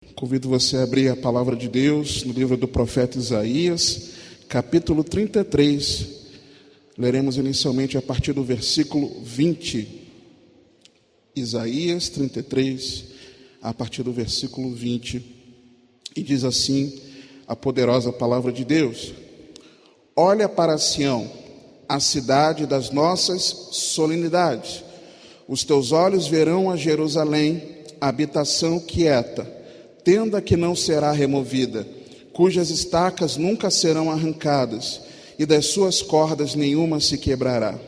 Convido você a abrir a palavra de Deus no livro do profeta Isaías, capítulo 33. Leremos inicialmente a partir do versículo 20. Isaías 33, a partir do versículo 20. E diz assim a poderosa palavra de Deus: Olha para Sião, a cidade das nossas solenidades. Os teus olhos verão a Jerusalém, a habitação quieta, tenda que não será removida, cujas estacas nunca serão arrancadas, e das suas cordas nenhuma se quebrará.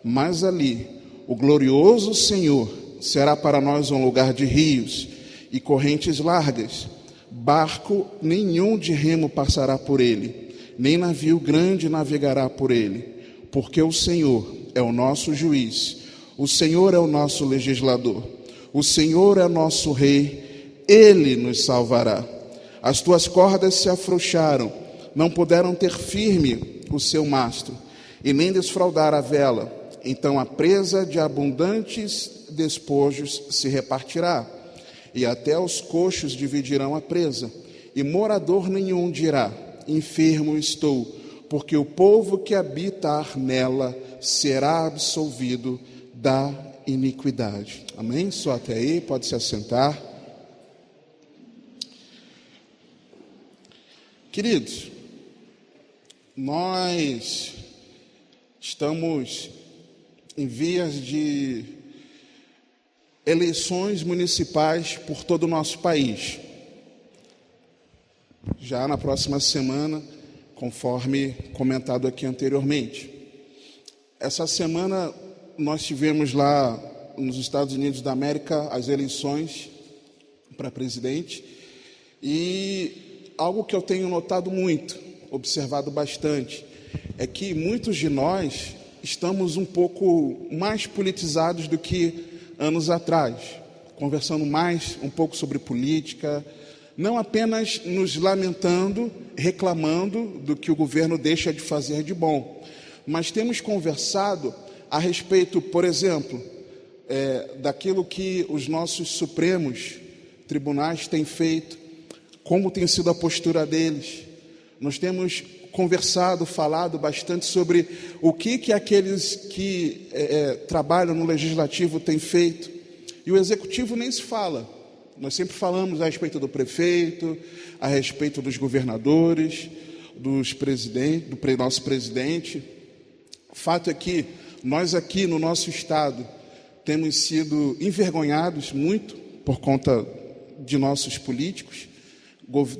Mas ali, o glorioso Senhor será para nós um lugar de rios e correntes largas. Barco nenhum de remo passará por ele, nem navio grande navegará por ele, porque o Senhor é o nosso juiz, o Senhor é o nosso legislador, o Senhor é nosso rei, Ele nos salvará. As tuas cordas se afrouxaram, não puderam ter firme o seu mastro, e nem desfraldar a vela. Então a presa de abundantes despojos se repartirá, e até os coxos dividirão a presa, e morador nenhum dirá: enfermo estou, porque o povo que habitar nela será absolvido da iniquidade. Amém? Só até aí, pode se assentar. Queridos, nós estamos em vias de eleições municipais por todo o nosso país. Já na próxima semana, conforme comentado aqui anteriormente. Essa semana nós tivemos lá nos Estados Unidos da América as eleições para presidente, e algo que eu tenho notado muito, observado bastante, é que muitos de nós estamos um pouco mais politizados do que anos atrás, conversando mais um pouco sobre política, não apenas nos lamentando, reclamando do que o governo deixa de fazer de bom, mas temos conversado a respeito, por exemplo, daquilo que os nossos supremos tribunais têm feito, como tem sido a postura deles. Nós temos conversado, falado bastante sobre o que aqueles que trabalham no legislativo têm feito, e o executivo nem se fala. Nós sempre falamos a respeito do prefeito, a respeito dos governadores, dos presidentes, do nosso presidente. O fato é que nós aqui no nosso estado temos sido envergonhados muito por conta de nossos políticos,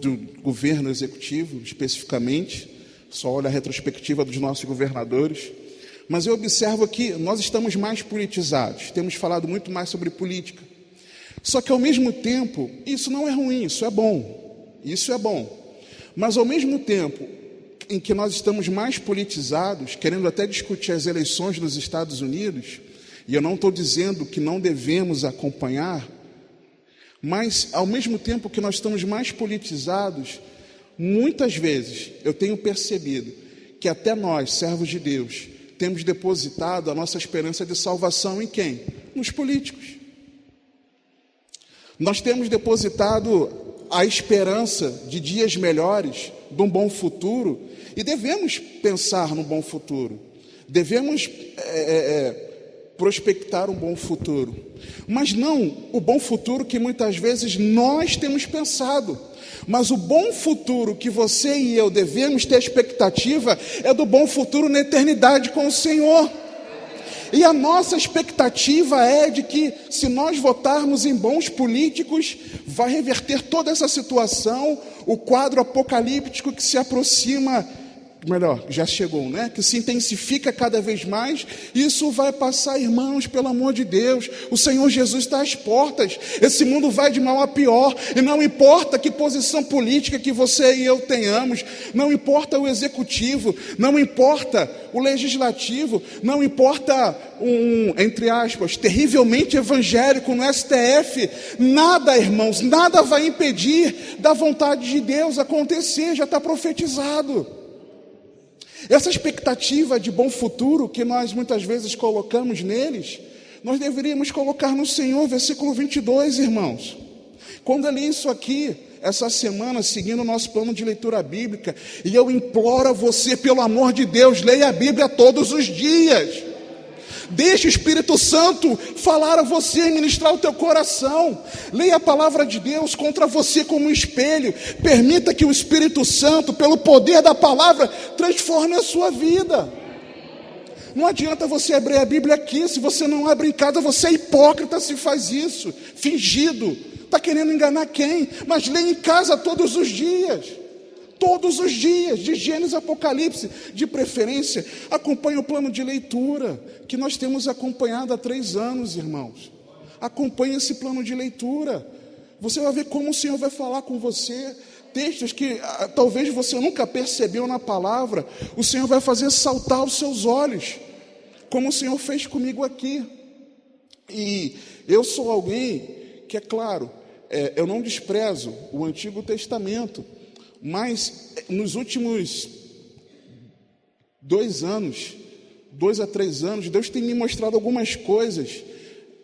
do governo executivo especificamente. Só olha a retrospectiva dos nossos governadores. Mas eu observo que nós estamos mais politizados, temos falado muito mais sobre política. Só que ao mesmo tempo, isso não é ruim, isso é bom. Isso é bom. Mas ao mesmo tempo em que nós estamos mais politizados, querendo até discutir as eleições dos Estados Unidos, e eu não estou dizendo que não devemos acompanhar, mas ao mesmo tempo que nós estamos mais politizados, muitas vezes eu tenho percebido que até nós, servos de Deus, temos depositado a nossa esperança de salvação em quem? Nos políticos. Nós temos depositado a esperança de dias melhores, de um bom futuro, e devemos pensar no bom futuro, devemos prospectar um bom futuro, mas não o bom futuro que muitas vezes nós temos pensado, mas o bom futuro que você e eu devemos ter expectativa é do bom futuro na eternidade com o Senhor. E a nossa expectativa é de que, se nós votarmos em bons políticos, vai reverter toda essa situação, o quadro apocalíptico que se aproxima, melhor, já chegou, né? Que se intensifica cada vez mais. Isso vai passar, irmãos, pelo amor de Deus. O Senhor Jesus está às portas. Esse mundo vai de mal a pior, e não importa que posição política que você e eu tenhamos, não importa o executivo, não importa o legislativo, não importa entre aspas, terrivelmente evangélico no STF, nada, irmãos, nada vai impedir da vontade de Deus acontecer, já está profetizado. Essa expectativa de bom futuro que nós muitas vezes colocamos neles, nós deveríamos colocar no Senhor. Versículo 22, irmãos: Quando eu li isso aqui, essa semana, seguindo o nosso plano de leitura bíblica, e eu imploro a você, pelo amor de Deus, leia a Bíblia todos os dias. Deixe o Espírito Santo falar a você e ministrar o teu coração. Leia a palavra de Deus contra você como um espelho. Permita que o Espírito Santo, pelo poder da palavra, transforme a sua vida. Não adianta você abrir a Bíblia aqui. Se você não abre em casa, você é hipócrita se faz isso. Fingido. Está querendo enganar quem? Mas leia em casa todos os dias. Todos os dias, de Gênesis a Apocalipse, de preferência, acompanhe o plano de leitura, que nós temos acompanhado há 3 anos, irmãos. Acompanhe esse plano de leitura. Você vai ver como o Senhor vai falar com você. Textos que talvez você nunca percebeu na palavra, o Senhor vai fazer saltar os seus olhos, como o Senhor fez comigo aqui. E eu sou alguém que, é claro, eu não desprezo o Antigo Testamento, mas nos últimos 2 anos, 2 a 3 anos, Deus tem me mostrado algumas coisas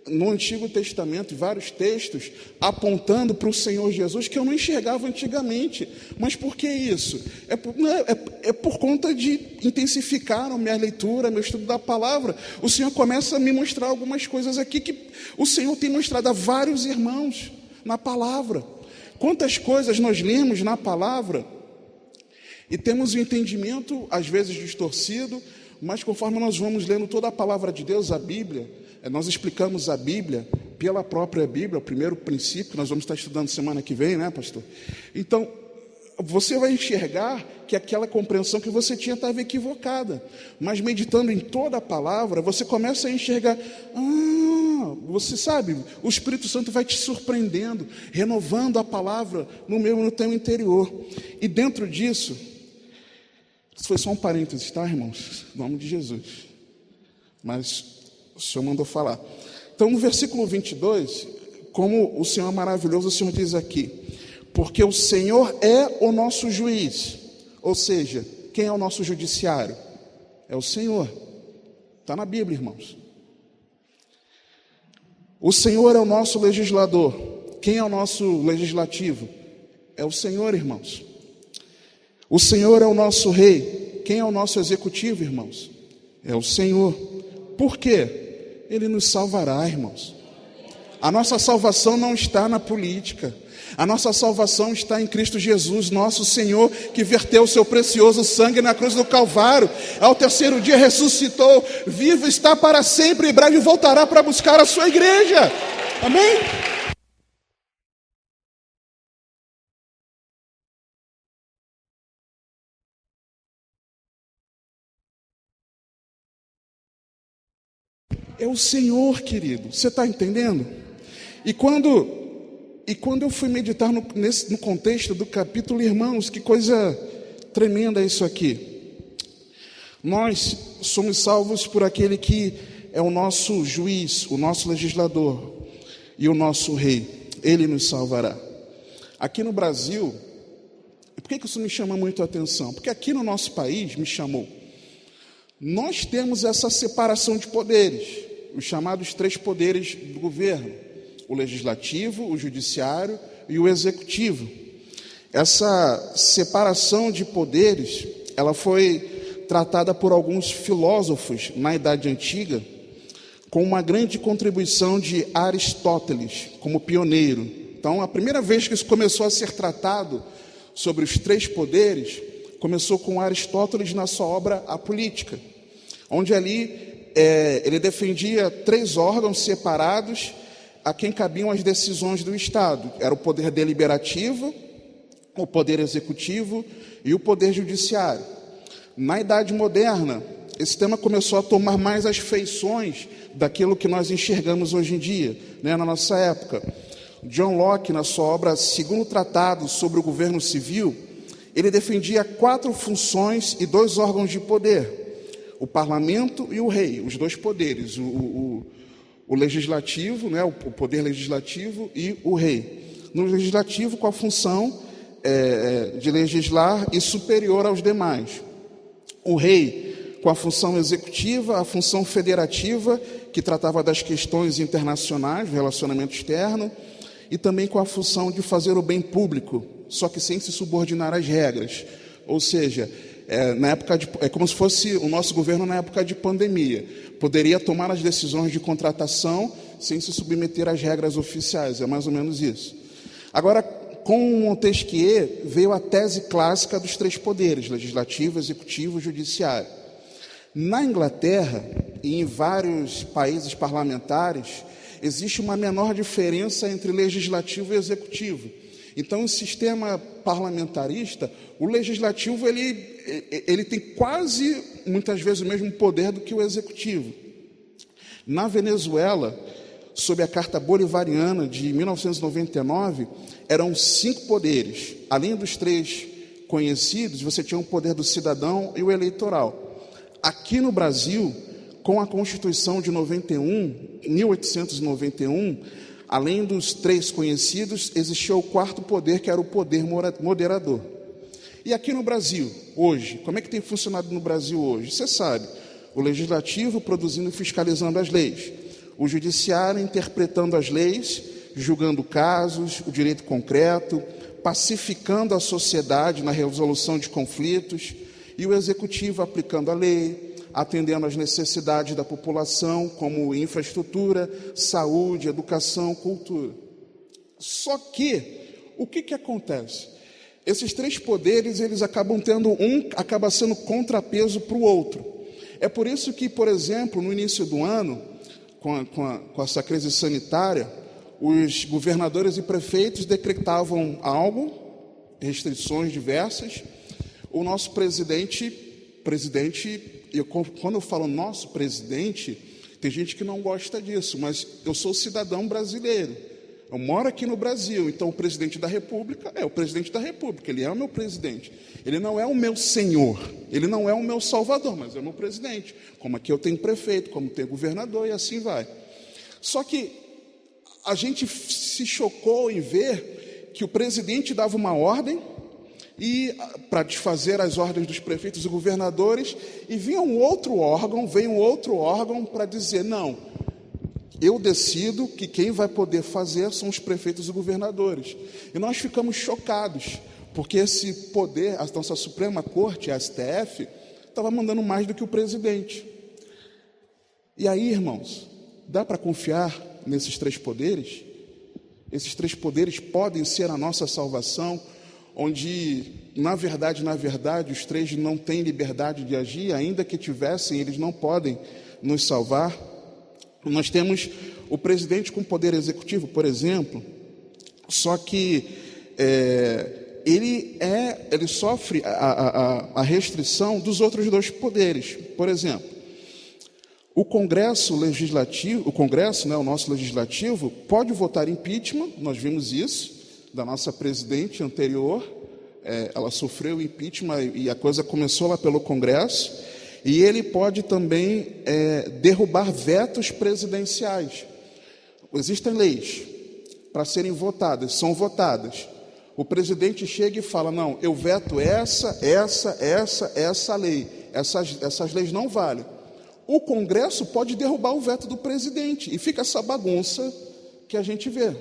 no Antigo Testamento, vários textos, apontando para o Senhor Jesus, que eu não enxergava antigamente. Mas por que isso? É por conta de intensificar a minha leitura, meu estudo da palavra. O Senhor começa a me mostrar algumas coisas aqui, que o Senhor tem mostrado a vários irmãos na palavra. Quantas coisas nós lemos na palavra e temos um entendimento, às vezes distorcido, mas conforme nós vamos lendo toda a palavra de Deus, a Bíblia, nós explicamos a Bíblia pela própria Bíblia, o primeiro princípio que nós vamos estar estudando semana que vem, né, pastor? Então, você vai enxergar que aquela compreensão que você tinha estava equivocada, mas meditando em toda a palavra, você começa a enxergar, você sabe, o Espírito Santo vai te surpreendendo, renovando a palavra no teu interior. E dentro disso, isso foi só um parênteses, tá, irmãos? Em nome de Jesus. Mas o Senhor mandou falar. Então, no versículo 22, como o Senhor é maravilhoso, o Senhor diz aqui: porque o Senhor é o nosso juiz. Ou seja, quem é o nosso judiciário? É o Senhor. Está na Bíblia, irmãos. O Senhor é o nosso legislador. Quem é o nosso legislativo? É o Senhor, irmãos. O Senhor é o nosso rei. Quem é o nosso executivo, irmãos? É o Senhor. Por quê? Ele nos salvará, irmãos. A nossa salvação não está na política. A nossa salvação está em Cristo Jesus, nosso Senhor, que verteu o seu precioso sangue na cruz do Calvário. Ao 3º dia ressuscitou, vivo está para sempre, e breve voltará para buscar a sua igreja. Amém? É o Senhor, querido. Você está entendendo? E quando eu fui meditar no contexto do capítulo, irmãos, que coisa tremenda é isso aqui. Nós somos salvos por aquele que é o nosso juiz, o nosso legislador e o nosso rei. Ele nos salvará. Aqui no Brasil, por que isso me chama muito a atenção? Porque aqui no nosso país me chamou. Nós temos essa separação de poderes, os chamados 3 poderes do governo: o legislativo, o judiciário e o executivo. Essa separação de poderes, ela foi tratada por alguns filósofos na Idade Antiga, com uma grande contribuição de Aristóteles, como pioneiro. Então, a primeira vez que isso começou a ser tratado sobre os 3 poderes, começou com Aristóteles na sua obra A Política, onde ali ele defendia 3 órgãos separados a quem cabiam as decisões do Estado. Era o poder deliberativo, o poder executivo e o poder judiciário. Na Idade Moderna, esse tema começou a tomar mais as feições daquilo que nós enxergamos hoje em dia, né, na nossa época. John Locke, na sua obra Segundo Tratado sobre o Governo Civil, ele defendia 4 funções e 2 órgãos de poder: o parlamento e o rei, os 2 poderes, o legislativo, né, o poder legislativo e o rei. No legislativo, com a função de legislar e superior aos demais. O rei, com a função executiva, a função federativa, que tratava das questões internacionais, do relacionamento externo, e também com a função de fazer o bem público, só que sem se subordinar às regras. Ou seja, é como se fosse o nosso governo na época de pandemia. Poderia tomar as decisões de contratação sem se submeter às regras oficiais, é mais ou menos isso. Agora, com Montesquieu, veio a tese clássica dos três poderes, legislativo, executivo e judiciário. Na Inglaterra e em vários países parlamentares, existe uma menor diferença entre legislativo e executivo. Então, no sistema parlamentarista, o legislativo ele tem quase, muitas vezes, o mesmo poder do que o executivo. Na Venezuela, sob a Carta Bolivariana de 1999, eram 5 poderes. Além dos 3 conhecidos, você tinha o poder do cidadão e o eleitoral. Aqui no Brasil, com a Constituição de 1891, além dos 3 conhecidos, existia o 4º poder, que era o poder moderador. E aqui no Brasil, hoje, como é que tem funcionado no Brasil hoje? Você sabe, o legislativo produzindo e fiscalizando as leis, o judiciário interpretando as leis, julgando casos, o direito concreto, pacificando a sociedade na resolução de conflitos, e o executivo aplicando a lei, atendendo às necessidades da população, como infraestrutura, saúde, educação, cultura. Só que, o que acontece? Esses 3 poderes, eles acabam tendo acaba sendo contrapeso para o outro. É por isso que, por exemplo, no início do ano, com essa crise sanitária, os governadores e prefeitos decretavam algo, restrições diversas. O nosso presidente, quando eu falo nosso presidente, tem gente que não gosta disso, mas eu sou cidadão brasileiro, eu moro aqui no Brasil, então o presidente da República é o presidente da República, ele é o meu presidente, ele não é o meu senhor, ele não é o meu salvador, mas é o meu presidente, como aqui eu tenho prefeito, como tenho governador, e assim vai. Só que a gente se chocou em ver que o presidente dava uma ordem, e para desfazer as ordens dos prefeitos e governadores, e veio um outro órgão para dizer, não, eu decido que quem vai poder fazer são os prefeitos e governadores. E nós ficamos chocados, porque esse poder, a nossa Suprema Corte, a STF, estava mandando mais do que o presidente. E aí, irmãos, dá para confiar nesses 3 poderes? Esses 3 poderes podem ser a nossa salvação, onde, na verdade, os 3 não têm liberdade de agir, ainda que tivessem, eles não podem nos salvar. Nós temos o presidente com poder executivo, por exemplo, só que ele sofre a restrição dos outros 2 poderes. Por exemplo, o Congresso legislativo, o nosso legislativo, pode votar impeachment, nós vimos isso, da nossa presidente anterior, ela sofreu impeachment e a coisa começou lá pelo Congresso, e ele pode também derrubar vetos presidenciais. Existem leis para serem votadas, são votadas. O presidente chega e fala, não, eu veto essa lei, essas leis não valem. O Congresso pode derrubar o veto do presidente, e fica essa bagunça que a gente vê.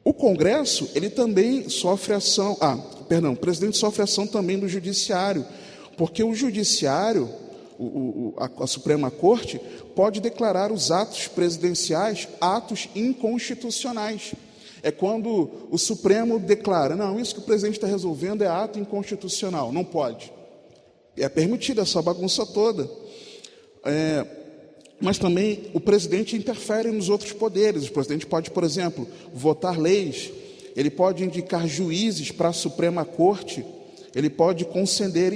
O Congresso, ele também sofre ação, o presidente sofre ação também do judiciário, porque o judiciário, a Suprema Corte, pode declarar os atos presidenciais atos inconstitucionais. É quando o Supremo declara, não, isso que o presidente está resolvendo é ato inconstitucional, não pode. É permitida essa bagunça toda. Mas também o presidente interfere nos outros poderes. O presidente pode, por exemplo, votar leis, ele pode indicar juízes para a Suprema Corte, ele pode conceder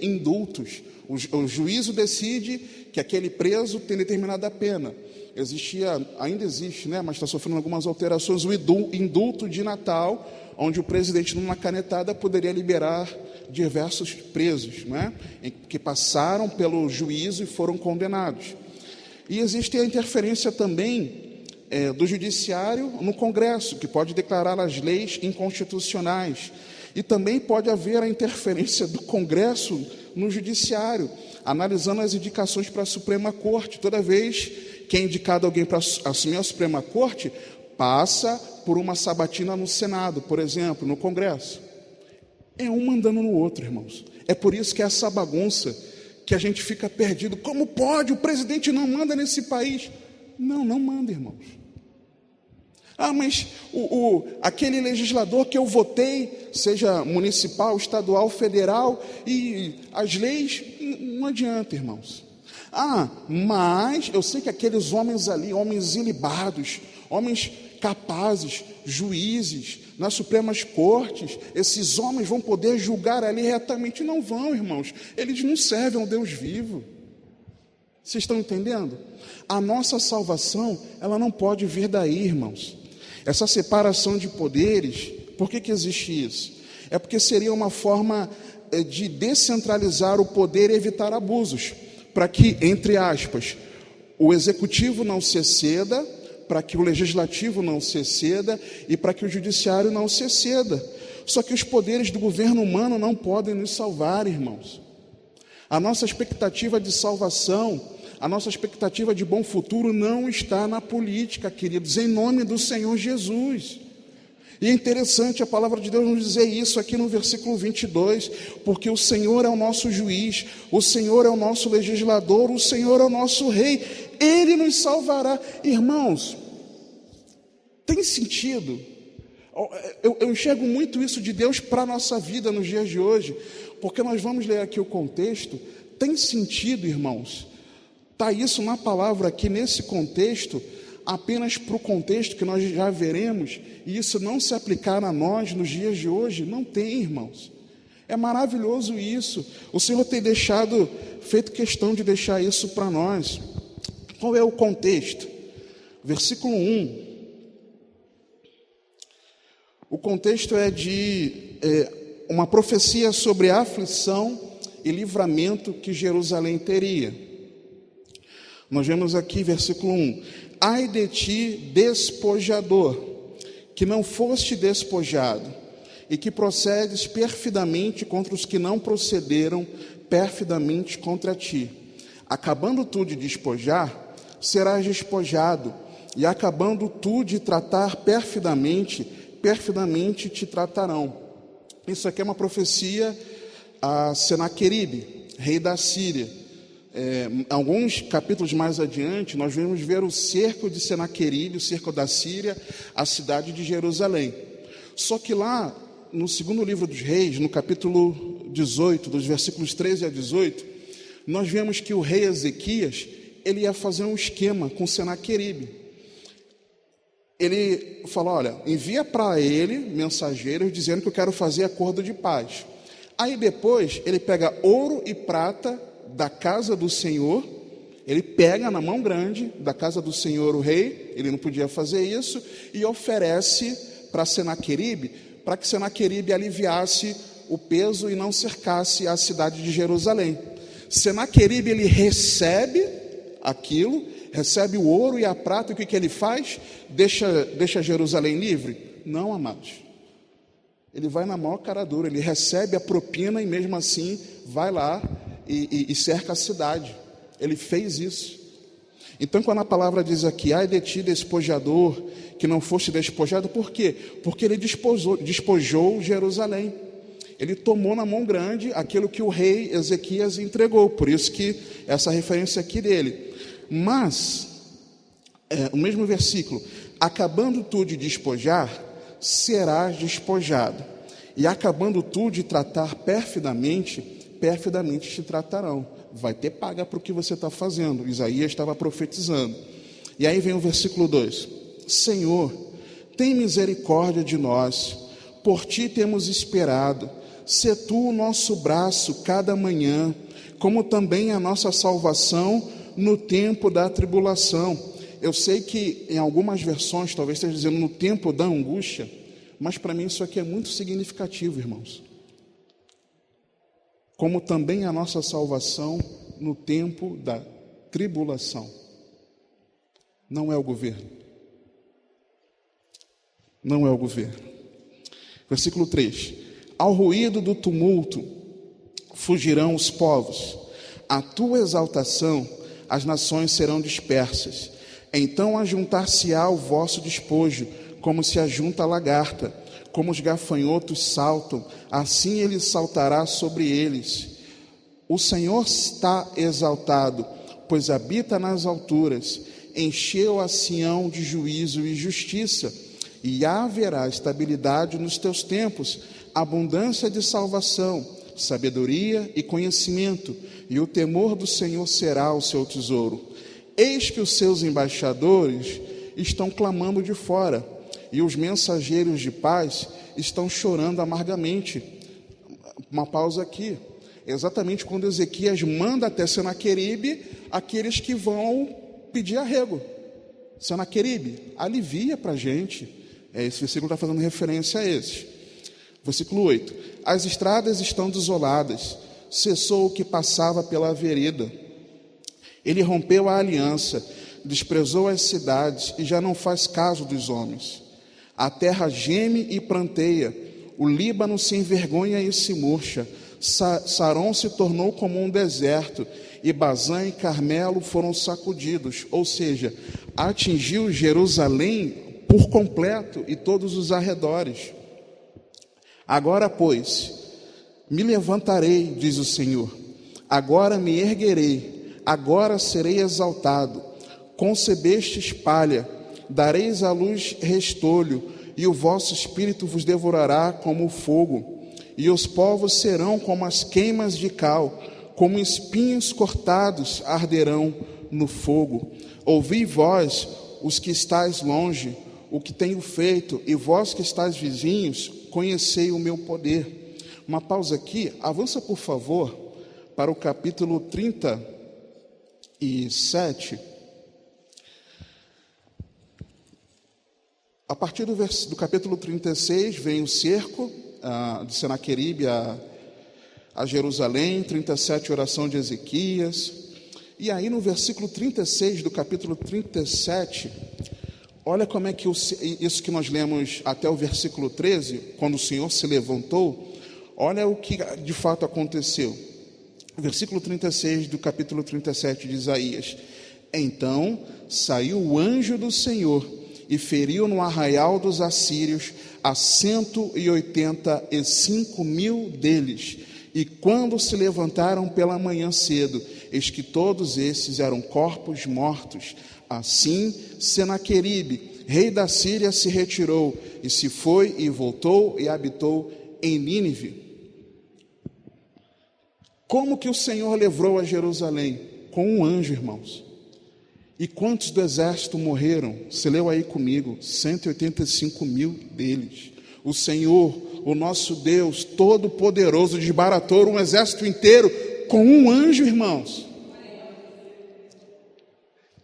indultos. O juízo decide que aquele preso tem determinada pena. Ainda existe, mas está sofrendo algumas alterações, o indulto de Natal, onde o presidente, numa canetada, poderia liberar diversos presos, que passaram pelo juízo e foram condenados. E existe a interferência também do judiciário no Congresso, que pode declarar as leis inconstitucionais. E também pode haver a interferência do Congresso no judiciário, analisando as indicações para a Suprema Corte. Toda vez que é indicado alguém para assumir a Suprema Corte, passa por uma sabatina no Senado, por exemplo, no Congresso. É um mandando no outro, irmãos. É por isso que é essa bagunça que a gente fica perdido. Como pode? O presidente não manda nesse país. Não manda, irmãos. Mas aquele legislador que eu votei, seja municipal, estadual, federal, e as leis, não adianta, irmãos. Mas eu sei que aqueles homens ali, homens ilibados, homens capazes, juízes, nas Supremas Cortes, esses homens vão poder julgar ali retamente. Não vão, irmãos. Eles não servem ao Deus vivo. Vocês estão entendendo? A nossa salvação, ela não pode vir daí, irmãos. Essa separação de poderes, por que existe isso? É porque seria uma forma de descentralizar o poder e evitar abusos, para que, entre aspas, o executivo não se exceda, para que o legislativo não se exceda e para que o judiciário não se exceda. Só que os poderes do governo humano não podem nos salvar, irmãos. A nossa expectativa de salvação, a nossa expectativa de bom futuro não está na política, queridos, em nome do Senhor Jesus. E é interessante a palavra de Deus nos dizer isso aqui no versículo 22, porque o Senhor é o nosso juiz, o Senhor é o nosso legislador, o Senhor é o nosso rei, Ele nos salvará. Irmãos, tem sentido? Eu enxergo muito isso de Deus para a nossa vida nos dias de hoje, porque nós vamos ler aqui o contexto. Tem sentido, irmãos? Está isso na palavra aqui, nesse contexto, apenas para o contexto que nós já veremos, e isso não se aplicar a nós nos dias de hoje? Não tem, irmãos. É maravilhoso isso. O Senhor tem feito questão de deixar isso para nós. Qual é o contexto? Versículo 1. O contexto é de uma profecia sobre a aflição e livramento que Jerusalém teria. Nós vemos aqui, versículo 1. Ai de ti, despojador, que não foste despojado, e que procedes perfidamente contra os que não procederam perfidamente contra ti. Acabando tu de despojar, serás despojado, e acabando tu de tratar perfidamente te tratarão. Isso aqui é uma profecia a Senaqueribe, rei da Síria. Alguns capítulos mais adiante, nós vamos ver o cerco de Senaqueribe, o cerco da Síria, a cidade de Jerusalém. Só que lá, no segundo livro dos reis, no capítulo 18, dos versículos 13 a 18, nós vemos que o rei Ezequias, ele ia fazer um esquema com Senaqueribe. Ele falou, olha, envia para ele mensageiros dizendo que eu quero fazer acordo de paz. Aí depois, ele pega ouro e prata da casa do Senhor, ele pega na mão grande da casa do Senhor o rei, ele não podia fazer isso, e oferece para Senaqueribe, para que Senaqueribe aliviasse o peso e não cercasse a cidade de Jerusalém. Senaqueribe, ele recebe aquilo, recebe o ouro e a prata, e o que ele faz? Deixa Jerusalém livre? Não, amados. Ele vai na maior cara dura, ele recebe a propina e mesmo assim vai lá e cerca a cidade. Ele fez isso. Então, quando a palavra diz aqui, ai de ti, despojador, que não foste despojado, por quê? Porque ele despojou Jerusalém. Ele tomou na mão grande aquilo que o rei Ezequias entregou. Por isso que essa referência aqui dele. Mas, o mesmo versículo, acabando tu de despojar, serás despojado. E acabando tu de tratar perfidamente te tratarão. Vai ter paga para o que você está fazendo. Isaías estava profetizando. E aí vem o versículo 2. Senhor, tem misericórdia de nós, por ti temos esperado. Sê tu o nosso braço cada manhã, como também a nossa salvação no tempo da tribulação. Eu sei que em algumas versões, talvez esteja dizendo no tempo da angústia, mas para mim isso aqui é muito significativo, irmãos. Como também a nossa salvação no tempo da tribulação. Não é o governo. Não é o governo. Versículo 3. Ao ruído do tumulto fugirão os povos. À tua exaltação as nações serão dispersas. Então ajuntar-se-á o vosso despojo, como se ajunta a lagarta, como os gafanhotos saltam, assim ele saltará sobre eles. O Senhor está exaltado, pois habita nas alturas, encheu a Sião de juízo e justiça, e haverá estabilidade nos teus tempos, abundância de salvação, sabedoria e conhecimento, e o temor do Senhor será o seu tesouro. Eis que os seus embaixadores estão clamando de fora, e os mensageiros de paz estão chorando amargamente. Uma pausa aqui. Exatamente quando Ezequias manda até Senaqueribe aqueles que vão pedir arrego. Senaqueribe, alivia para a gente. Esse versículo está fazendo referência a esses. Versículo 8. As estradas estão desoladas, cessou o que passava pela vereda. Ele rompeu a aliança, desprezou as cidades e já não faz caso dos homens. A terra geme e pranteia, o Líbano se envergonha e se murcha, Saron se tornou como um deserto, e Bazã e Carmelo foram sacudidos, ou seja, atingiu Jerusalém por completo e todos os arredores. Agora, pois, me levantarei, diz o Senhor, agora me erguerei, agora serei exaltado. Concebestes palha, dareis à luz restolho, e o vosso espírito vos devorará como o fogo, e os povos serão como as queimas de cal, como espinhos cortados arderão no fogo. Ouvi vós, os que estáis longe, o que tenho feito, e vós que estáis vizinhos, conhecei o meu poder. Uma pausa aqui, avança por favor para o capítulo 37. A partir do capítulo 36 vem o cerco de Senaqueribe a Jerusalém, 37, oração de Ezequias. E aí no versículo 36 do capítulo 37, olha como é que isso que nós lemos até o versículo 13, quando o Senhor se levantou, olha o que de fato aconteceu. Versículo 36 do capítulo 37 de Isaías. Então saiu o anjo do Senhor e feriu no arraial dos assírios a 185.000 deles. E quando se levantaram pela manhã cedo, eis que todos esses eram corpos mortos. Assim, Senaqueribe, rei da Síria, se retirou, e se foi e voltou e habitou em Nínive. Como que o Senhor livrou a Jerusalém? Com um anjo, irmãos. E quantos do exército morreram? Você leu aí comigo, 185.000 deles. O Senhor, o nosso Deus Todo-Poderoso, desbaratou um exército inteiro com um anjo, irmãos.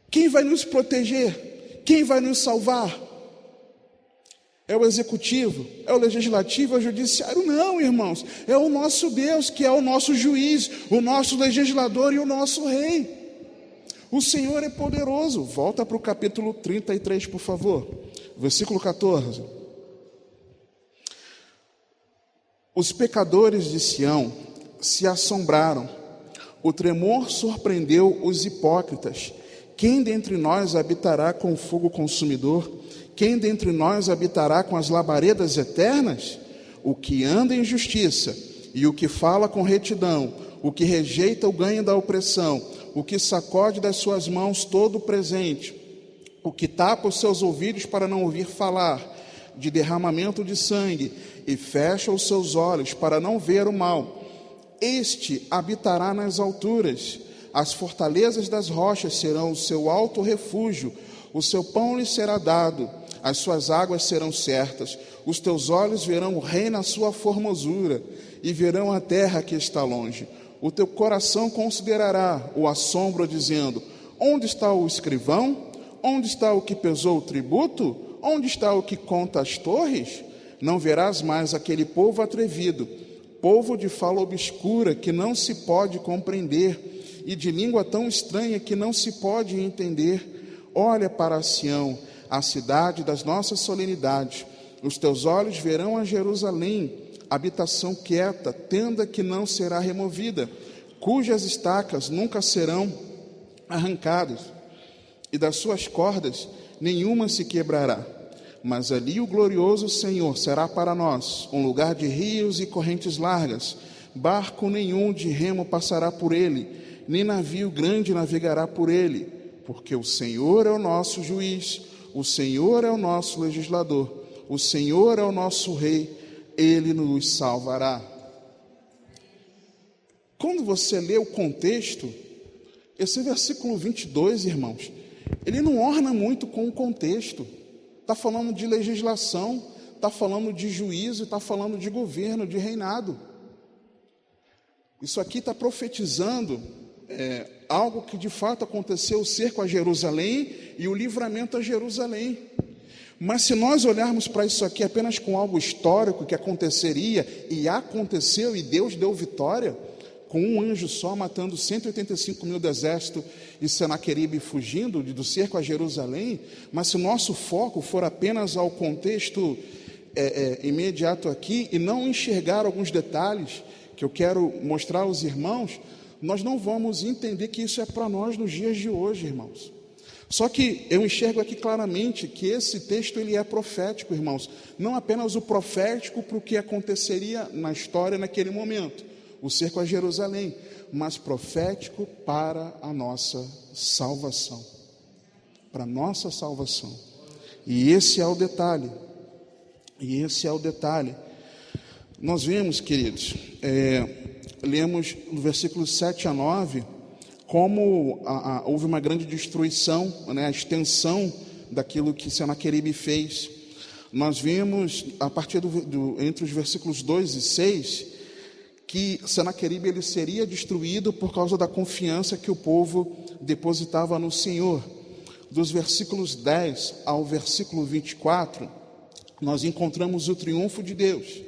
Quem vai nos proteger? Quem vai nos salvar? É o executivo? É o legislativo? É o judiciário? Não, irmãos. É o nosso Deus, que é o nosso juiz, o nosso legislador e o nosso rei. O Senhor é poderoso. Volta para o capítulo 33, por favor. Versículo 14. Os pecadores de Sião se assombraram. O tremor surpreendeu os hipócritas. Quem dentre nós habitará com o fogo consumidor? Quem dentre nós habitará com as labaredas eternas? O que anda em justiça e o que fala com retidão, o que rejeita o ganho da opressão, o que sacode das suas mãos todo o presente, o que tapa os seus ouvidos para não ouvir falar de derramamento de sangue e fecha os seus olhos para não ver o mal, este habitará nas alturas. As fortalezas das rochas serão o seu alto refúgio, o seu pão lhe será dado, as suas águas serão certas, os teus olhos verão o rei na sua formosura e verão a terra que está longe. O teu coração considerará o assombro, dizendo: onde está o escrivão? Onde está o que pesou o tributo? Onde está o que conta as torres? Não verás mais aquele povo atrevido, povo de fala obscura que não se pode compreender, e de língua tão estranha que não se pode entender. Olha para Sião, a cidade das nossas solenidades. Os teus olhos verão a Jerusalém, habitação quieta, tenda que não será removida, cujas estacas nunca serão arrancadas. e das suas cordas nenhuma se quebrará. Mas ali o glorioso Senhor será para nós um lugar de rios e correntes largas. Barco nenhum de remo passará por ele, nem navio grande navegará por ele, porque o Senhor é o nosso juiz, o Senhor é o nosso legislador, o Senhor é o nosso rei, ele nos salvará. Quando você lê o contexto, esse versículo 22, irmãos, ele não orna muito com o contexto. Está falando de legislação, está falando de juízo, está falando de governo, de reinado. Isso aqui está profetizando algo que de fato aconteceu, o cerco a Jerusalém e o livramento a Jerusalém. Mas se nós olharmos para isso aqui apenas com algo histórico que aconteceria, e aconteceu, e Deus deu vitória, com um anjo só matando 185 mil do exército e Senaqueribe fugindo do cerco a Jerusalém, mas se o nosso foco for apenas ao contexto imediato aqui e não enxergar alguns detalhes que eu quero mostrar aos irmãos, nós não vamos entender que isso é para nós nos dias de hoje, irmãos. Só que eu enxergo aqui claramente que esse texto ele é profético, irmãos, não apenas o profético para o que aconteceria na história naquele momento, o cerco a Jerusalém, mas profético para a nossa salvação, para a nossa salvação. E esse é o detalhe, Nós vemos, queridos, lemos no versículos 7 a 9, como houve uma grande destruição, né, a extensão daquilo que Senaqueribe fez. Nós vimos, a partir entre os versículos 2 e 6, que Senaqueribe ele seria destruído por causa da confiança que o povo depositava no Senhor. Dos versículos 10 ao versículo 24, nós encontramos o triunfo de Deus.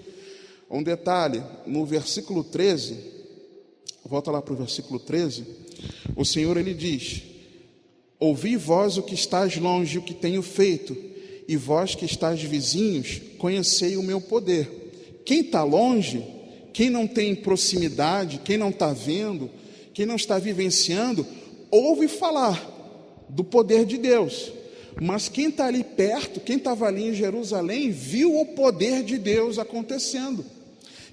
Um detalhe, no versículo 13, volta lá para o versículo 13, o Senhor ele diz: ouvi vós o que estáis longe, o que tenho feito, e vós que estáis vizinhos, conhecei o meu poder. Quem está longe, quem não tem proximidade, quem não está vendo, quem não está vivenciando, ouve falar do poder de Deus. Mas quem está ali perto, quem estava ali em Jerusalém, viu o poder de Deus acontecendo.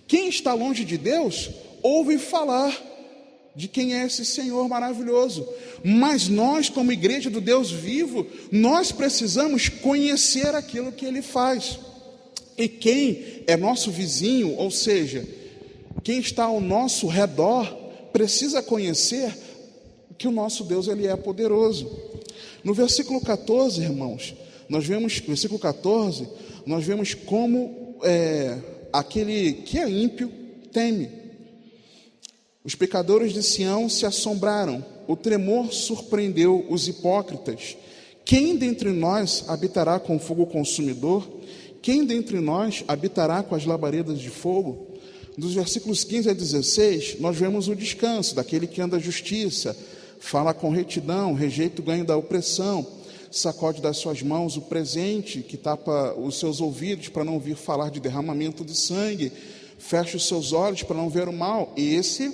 Quem está longe de Deus, ouve falar de quem é esse Senhor maravilhoso. Mas nós, como igreja do Deus vivo, nós precisamos conhecer aquilo que Ele faz. E quem é nosso vizinho, ou seja, quem está ao nosso redor, precisa conhecer que o nosso Deus ele é poderoso. No versículo 14, irmãos, versículo 14, nós vemos como aquele que é ímpio teme. Os pecadores de Sião se assombraram, o tremor surpreendeu os hipócritas. Quem dentre nós habitará com fogo consumidor? Quem dentre nós habitará com as labaredas de fogo? Dos versículos 15 a 16, nós vemos o descanso daquele que anda a justiça, fala com retidão, rejeita o ganho da opressão, sacode das suas mãos o presente, que tapa os seus ouvidos para não ouvir falar de derramamento de sangue, fecha os seus olhos para não ver o mal, e esse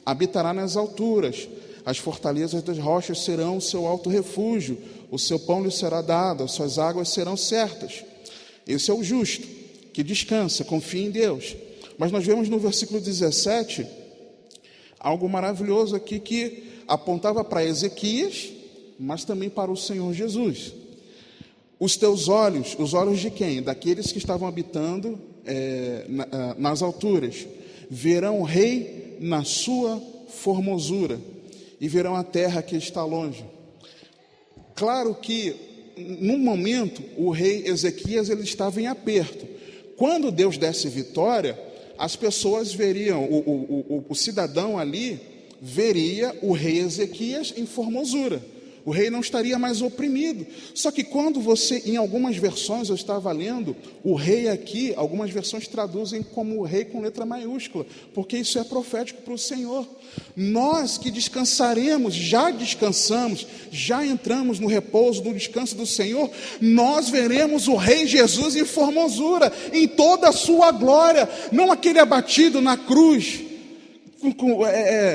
habitará nas alturas, as fortalezas das rochas serão o seu alto refúgio, o seu pão lhe será dado, as suas águas serão certas. Esse é o justo, que descansa, confia em Deus. Mas nós vemos no versículo 17, algo maravilhoso aqui que apontava para Ezequias, mas também para o Senhor Jesus. Os teus olhos, os olhos de quem? Daqueles que estavam habitando nas alturas, verão o rei na sua formosura, e verão a terra que está longe. Claro que, num momento, o rei Ezequias ele estava em aperto. Quando Deus desse vitória, as pessoas veriam, o cidadão ali veria o rei Ezequias em formosura. O rei não estaria mais oprimido. Só que quando você, em algumas versões, eu estava lendo, o rei aqui, algumas versões traduzem como o rei com letra maiúscula, porque isso é profético para o Senhor. Nós que descansaremos, já descansamos, já entramos no repouso, no descanso do Senhor, nós veremos o rei Jesus em formosura, em toda a sua glória, não aquele abatido na cruz,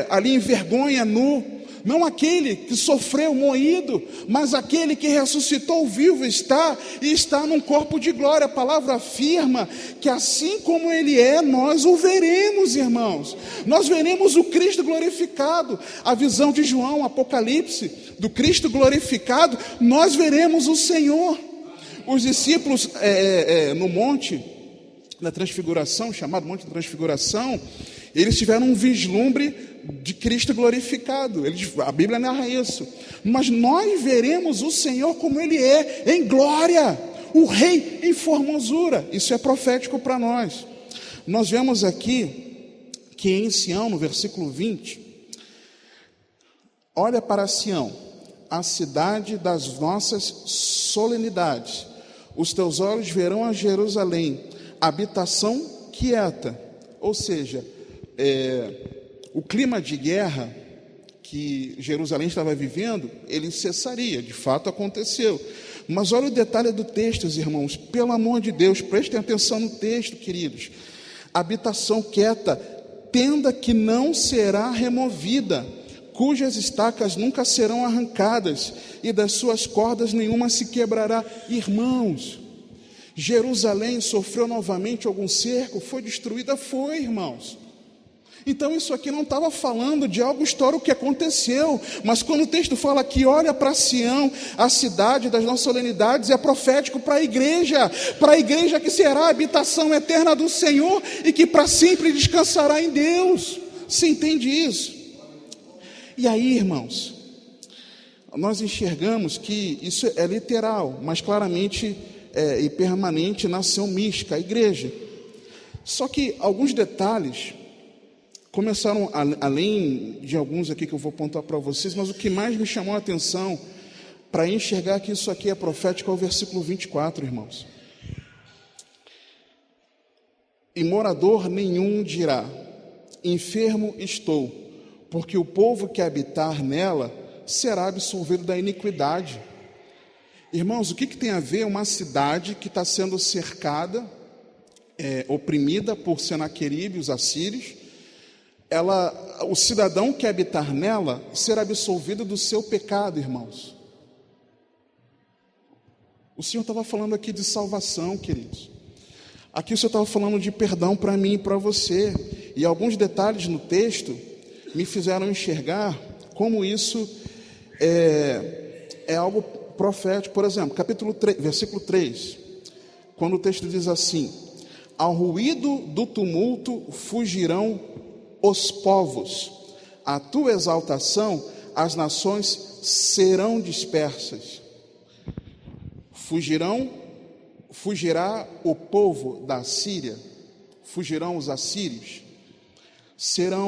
ali em vergonha, nu. não aquele que sofreu moído, mas aquele que ressuscitou vivo está, e está num corpo de glória. A palavra afirma que assim como ele é, nós o veremos, irmãos. Nós veremos o Cristo glorificado. A visão de João, Apocalipse, do Cristo glorificado, nós veremos o Senhor. Os discípulos no monte da transfiguração, chamado Monte da Transfiguração, eles tiveram um vislumbre de Cristo glorificado. A Bíblia narra isso. Mas nós veremos o Senhor como Ele é, em glória, o Rei em formosura. Isso é profético para nós. Nós vemos aqui que em Sião, no versículo 20, olha para Sião, a cidade das nossas solenidades. Os teus olhos verão a Jerusalém, habitação quieta. Ou seja, o clima de guerra que Jerusalém estava vivendo, ele cessaria, de fato aconteceu. Mas olha o detalhe do texto, irmãos, pelo amor de Deus, prestem atenção no texto, queridos. Habitação quieta, tenda que não será removida, cujas estacas nunca serão arrancadas, e das suas cordas nenhuma se quebrará. Irmãos, Jerusalém sofreu novamente algum cerco? Foi destruída? Foi, irmãos. Então isso aqui não estava falando de algo histórico que aconteceu, mas quando o texto fala que olha para Sião, a cidade das nossas solenidades, é profético para a igreja que será a habitação eterna do Senhor e que para sempre descansará em Deus. Você entende isso? E aí, irmãos, nós enxergamos que isso é literal, mas claramente e permanente nação mística, a igreja. Só que alguns detalhes começaram, além de alguns aqui que eu vou apontar para vocês, mas o que mais me chamou a atenção para enxergar que isso aqui é profético é o versículo 24, irmãos. E morador nenhum dirá, enfermo estou, porque o povo que habitar nela será absolvido da iniquidade. Irmãos, o que tem a ver uma cidade que está sendo cercada, oprimida por Senaqueribe, os assírios, o cidadão que habitar nela será absolvido do seu pecado, irmãos. O Senhor estava falando aqui de salvação, queridos. Aqui o Senhor estava falando de perdão para mim e para você. E alguns detalhes no texto me fizeram enxergar como isso é algo profético. Por exemplo, capítulo 3, versículo 3, quando o texto diz assim: ao ruído do tumulto fugirão os povos, a tua exaltação, as nações serão dispersas. Fugirá o povo da Síria, fugirão os assírios, será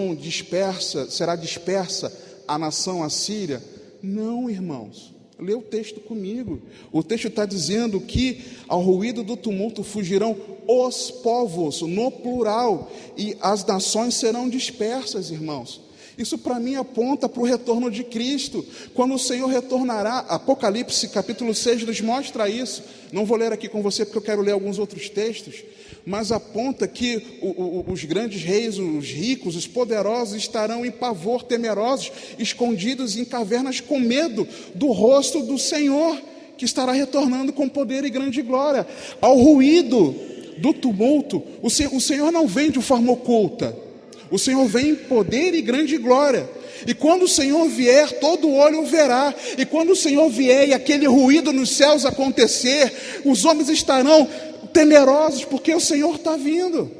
dispersa a nação assíria? Não, irmãos, lê o texto comigo. O texto está dizendo que ao ruído do tumulto fugirão os povos, no plural, e as nações serão dispersas, irmãos. Isso para mim aponta para o retorno de Cristo, quando o Senhor retornará. Apocalipse capítulo 6 nos mostra isso. Não vou ler aqui com você porque eu quero ler alguns outros textos, mas aponta que os grandes reis, os ricos, os poderosos estarão em pavor, temerosos, escondidos em cavernas com medo do rosto do Senhor, que estará retornando com poder e grande glória. Ao ruído do tumulto, o Senhor não vem de forma oculta, o Senhor vem em poder e grande glória. E quando o Senhor vier, todo olho o verá. E quando o Senhor vier e aquele ruído nos céus acontecer, os homens estarão temerosos, porque o Senhor está vindo.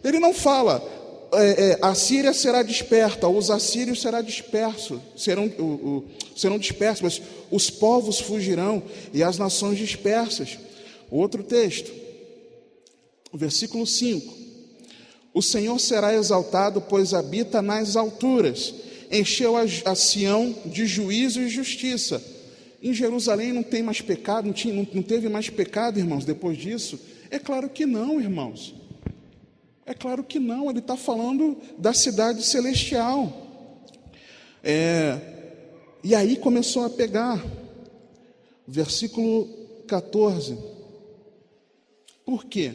Ele não fala, a Síria será desperta, os assírios serão dispersos, mas os povos fugirão e as nações dispersas. Outro texto, o versículo 5: o Senhor será exaltado, pois habita nas alturas, encheu a Sião de juízo e justiça. Em Jerusalém não tem mais pecado, não teve mais pecado, irmãos, depois disso? É claro que não, irmãos. É claro que não, ele está falando da cidade celestial. E aí começou a pegar. Versículo 14. Por quê?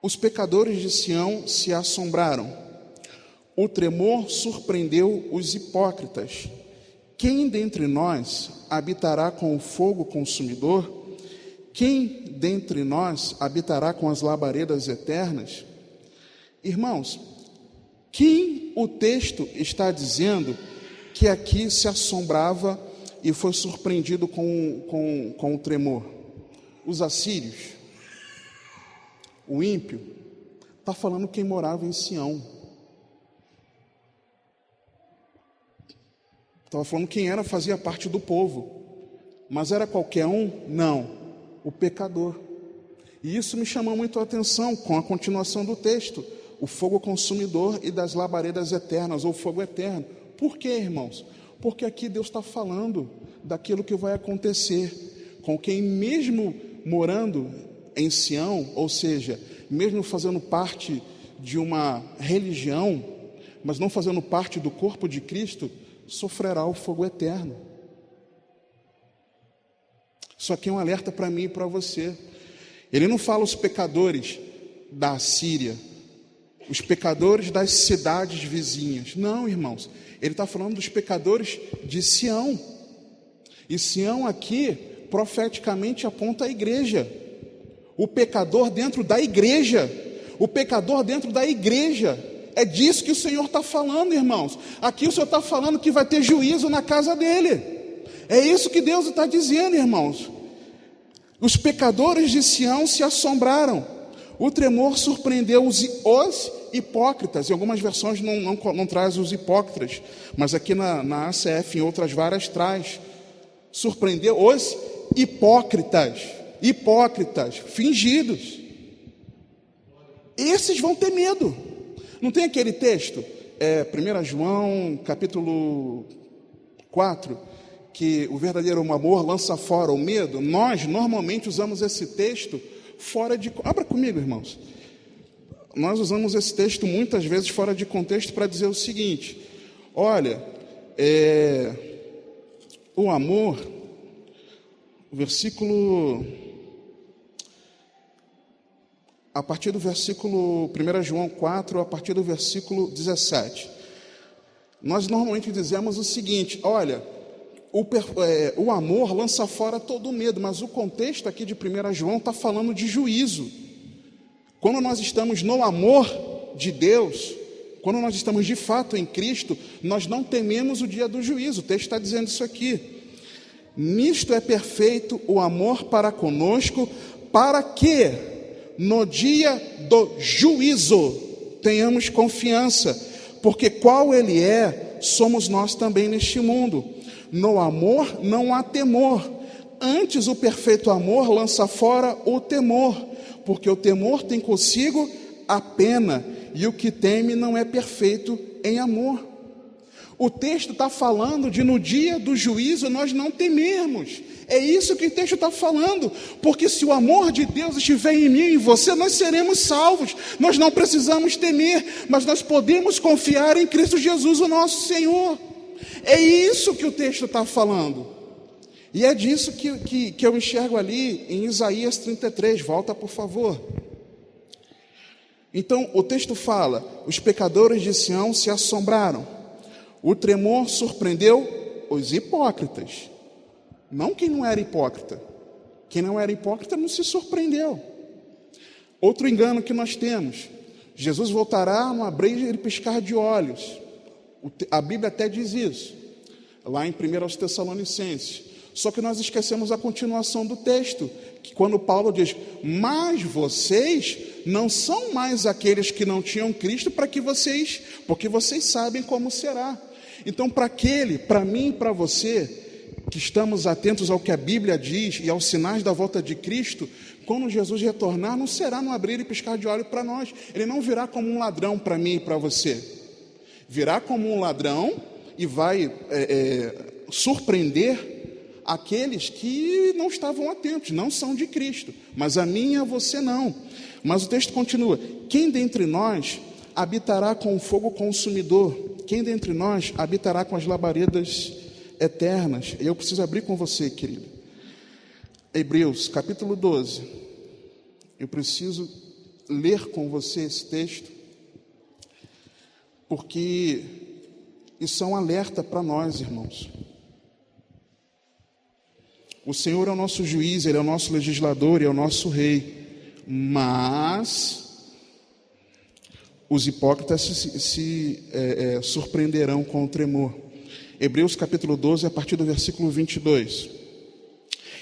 Os pecadores de Sião se assombraram. O tremor surpreendeu os hipócritas. Quem dentre nós habitará com o fogo consumidor? Quem dentre nós habitará com as labaredas eternas? Irmãos, quem o texto está dizendo que aqui se assombrava e foi surpreendido com o tremor? Os assírios? O ímpio? Está falando quem morava em Sião. Estava falando quem fazia parte do povo. Mas era qualquer um? Não, o pecador. E isso me chamou muito a atenção com a continuação do texto. O fogo consumidor e das labaredas eternas, ou fogo eterno. Por quê, irmãos? Porque aqui Deus está falando daquilo que vai acontecer com quem, mesmo morando em Sião, ou seja, mesmo fazendo parte de uma religião, mas não fazendo parte do corpo de Cristo, sofrerá o fogo eterno. Isso aqui é um alerta para mim e para você. Ele não fala os pecadores da Assíria, os pecadores das cidades vizinhas. Não, irmãos. Ele está falando dos pecadores de Sião. E Sião aqui, profeticamente, aponta a igreja. O pecador dentro da igreja. O pecador dentro da igreja. É disso que o Senhor está falando, irmãos. Aqui o Senhor está falando que vai ter juízo na casa dele. É isso que Deus está dizendo, irmãos. Os pecadores de Sião se assombraram. O tremor surpreendeu os hipócritas. Em algumas versões não traz os hipócritas, mas aqui na ACF, em outras várias, traz. Surpreendeu os hipócritas. Hipócritas, fingidos. Esses vão ter medo. Não tem aquele texto, 1 João, capítulo 4, que o verdadeiro amor lança fora o medo? Nós, normalmente, usamos esse texto fora de... Abra comigo, irmãos. Nós usamos esse texto muitas vezes fora de contexto para dizer o seguinte: olha, o amor, o versículo... A partir do versículo 1 João 4, a partir do versículo 17. Nós normalmente dizemos o seguinte: olha, o amor lança fora todo o medo, mas o contexto aqui de 1 João está falando de juízo. Quando nós estamos no amor de Deus, quando nós estamos de fato em Cristo, nós não tememos o dia do juízo. O texto está dizendo isso aqui. Nisto é perfeito o amor para conosco, para que no dia do juízo tenhamos confiança, porque qual ele é, somos nós também neste mundo. No amor não há temor, antes o perfeito amor lança fora o temor, porque o temor tem consigo a pena, e o que teme não é perfeito em amor. O texto está falando de no dia do juízo nós não temermos. É isso que o texto está falando, porque se o amor de Deus estiver em mim e em você, nós seremos salvos. Nós não precisamos temer, mas nós podemos confiar em Cristo Jesus, o nosso Senhor. É isso que o texto está falando. E é disso que eu enxergo ali em Isaías 33. Volta, por favor. Então, o texto fala: os pecadores de Sião se assombraram. O tremor surpreendeu os hipócritas. Não quem não era hipócrita. Quem não era hipócrita não se surpreendeu. Outro engano que nós temos: Jesus voltará no abrir e piscar de olhos. A Bíblia até diz isso, lá em 1 Tessalonicenses. Só que nós esquecemos a continuação do texto, que quando Paulo diz: mas vocês não são mais aqueles que não tinham Cristo, porque vocês sabem como será. Então, para mim e para você, que estamos atentos ao que a Bíblia diz e aos sinais da volta de Cristo, quando Jesus retornar, não será no abrir e piscar de olhos para nós. Ele não virá como um ladrão para mim e para você. Virá como um ladrão e vai surpreender aqueles que não estavam atentos, não são de Cristo. Mas a mim e a você não. Mas o texto continua: quem dentre nós habitará com o fogo consumidor? Quem dentre nós habitará com as labaredas eternas? Eu preciso abrir com você, querido. Hebreus, capítulo 12. Eu preciso ler com você esse texto, porque isso é um alerta para nós, irmãos. O Senhor é o nosso juiz, Ele é o nosso legislador, Ele é o nosso rei, mas os hipócritas se surpreenderão com o tremor. Hebreus capítulo 12, a partir do versículo 22.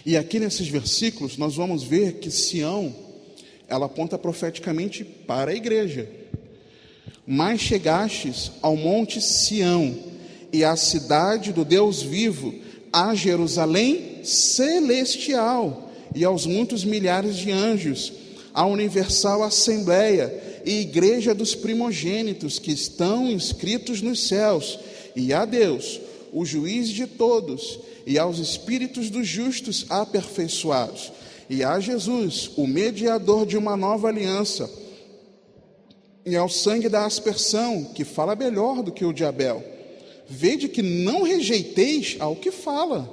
E aqui nesses versículos nós vamos ver que Sião, ela aponta profeticamente para a igreja. Mas chegastes ao monte Sião, e à cidade do Deus vivo, a Jerusalém celestial, e aos muitos milhares de anjos, a universal assembleia e igreja dos primogênitos que estão inscritos nos céus, e a Deus, o juiz de todos, e aos espíritos dos justos aperfeiçoados, e a Jesus, o mediador de uma nova aliança, e ao sangue da aspersão, que fala melhor do que o de Abel. Vede que não rejeiteis ao que fala,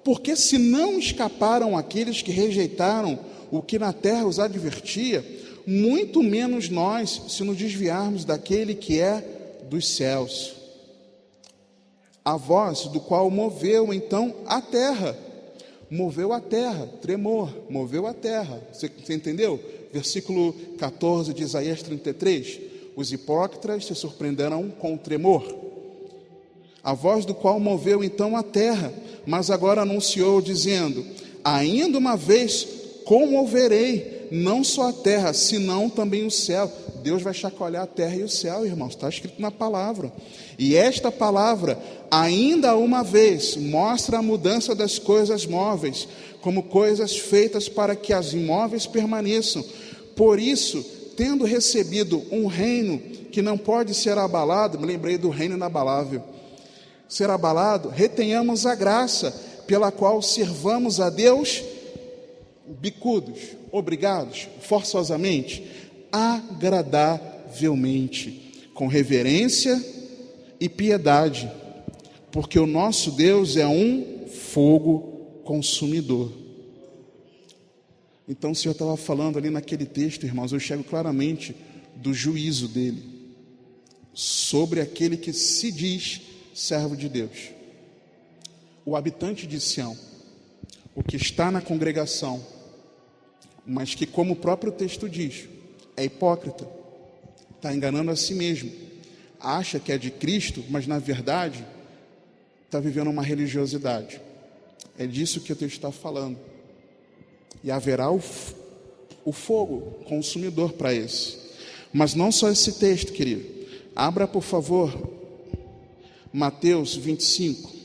porque se não escaparam aqueles que rejeitaram o que na terra os advertia, muito menos nós, se nos desviarmos daquele que é dos céus. A voz do qual moveu então a terra, tremor, moveu a terra. Você entendeu? Versículo 14 de Isaías 33, os hipócritas se surpreenderão com o tremor. A voz do qual moveu então a terra, mas agora anunciou dizendo, ainda uma vez comoverei, não só a terra, senão também o céu. Deus vai chacoalhar a terra e o céu, irmãos, está escrito na palavra. E esta palavra, ainda uma vez, mostra a mudança das coisas móveis, como coisas feitas para que as imóveis permaneçam. Por isso, tendo recebido um reino que não pode ser abalado, me lembrei do reino inabalável, ser abalado, retenhamos a graça pela qual servamos a Deus bicudos, obrigados, forçosamente, agradavelmente, com reverência e piedade, porque o nosso Deus é um fogo consumidor. Então o Senhor estava falando ali naquele texto, irmãos, eu enxergo claramente do juízo dele sobre aquele que se diz servo de Deus, o habitante de Sião, o que está na congregação, mas que, como o próprio texto diz, é hipócrita, está enganando a si mesmo, acha que é de Cristo, mas na verdade está vivendo uma religiosidade. É disso que o texto está falando. E haverá o fogo consumidor para esse. Mas não só esse texto, querido. Abra, por favor, Mateus 25.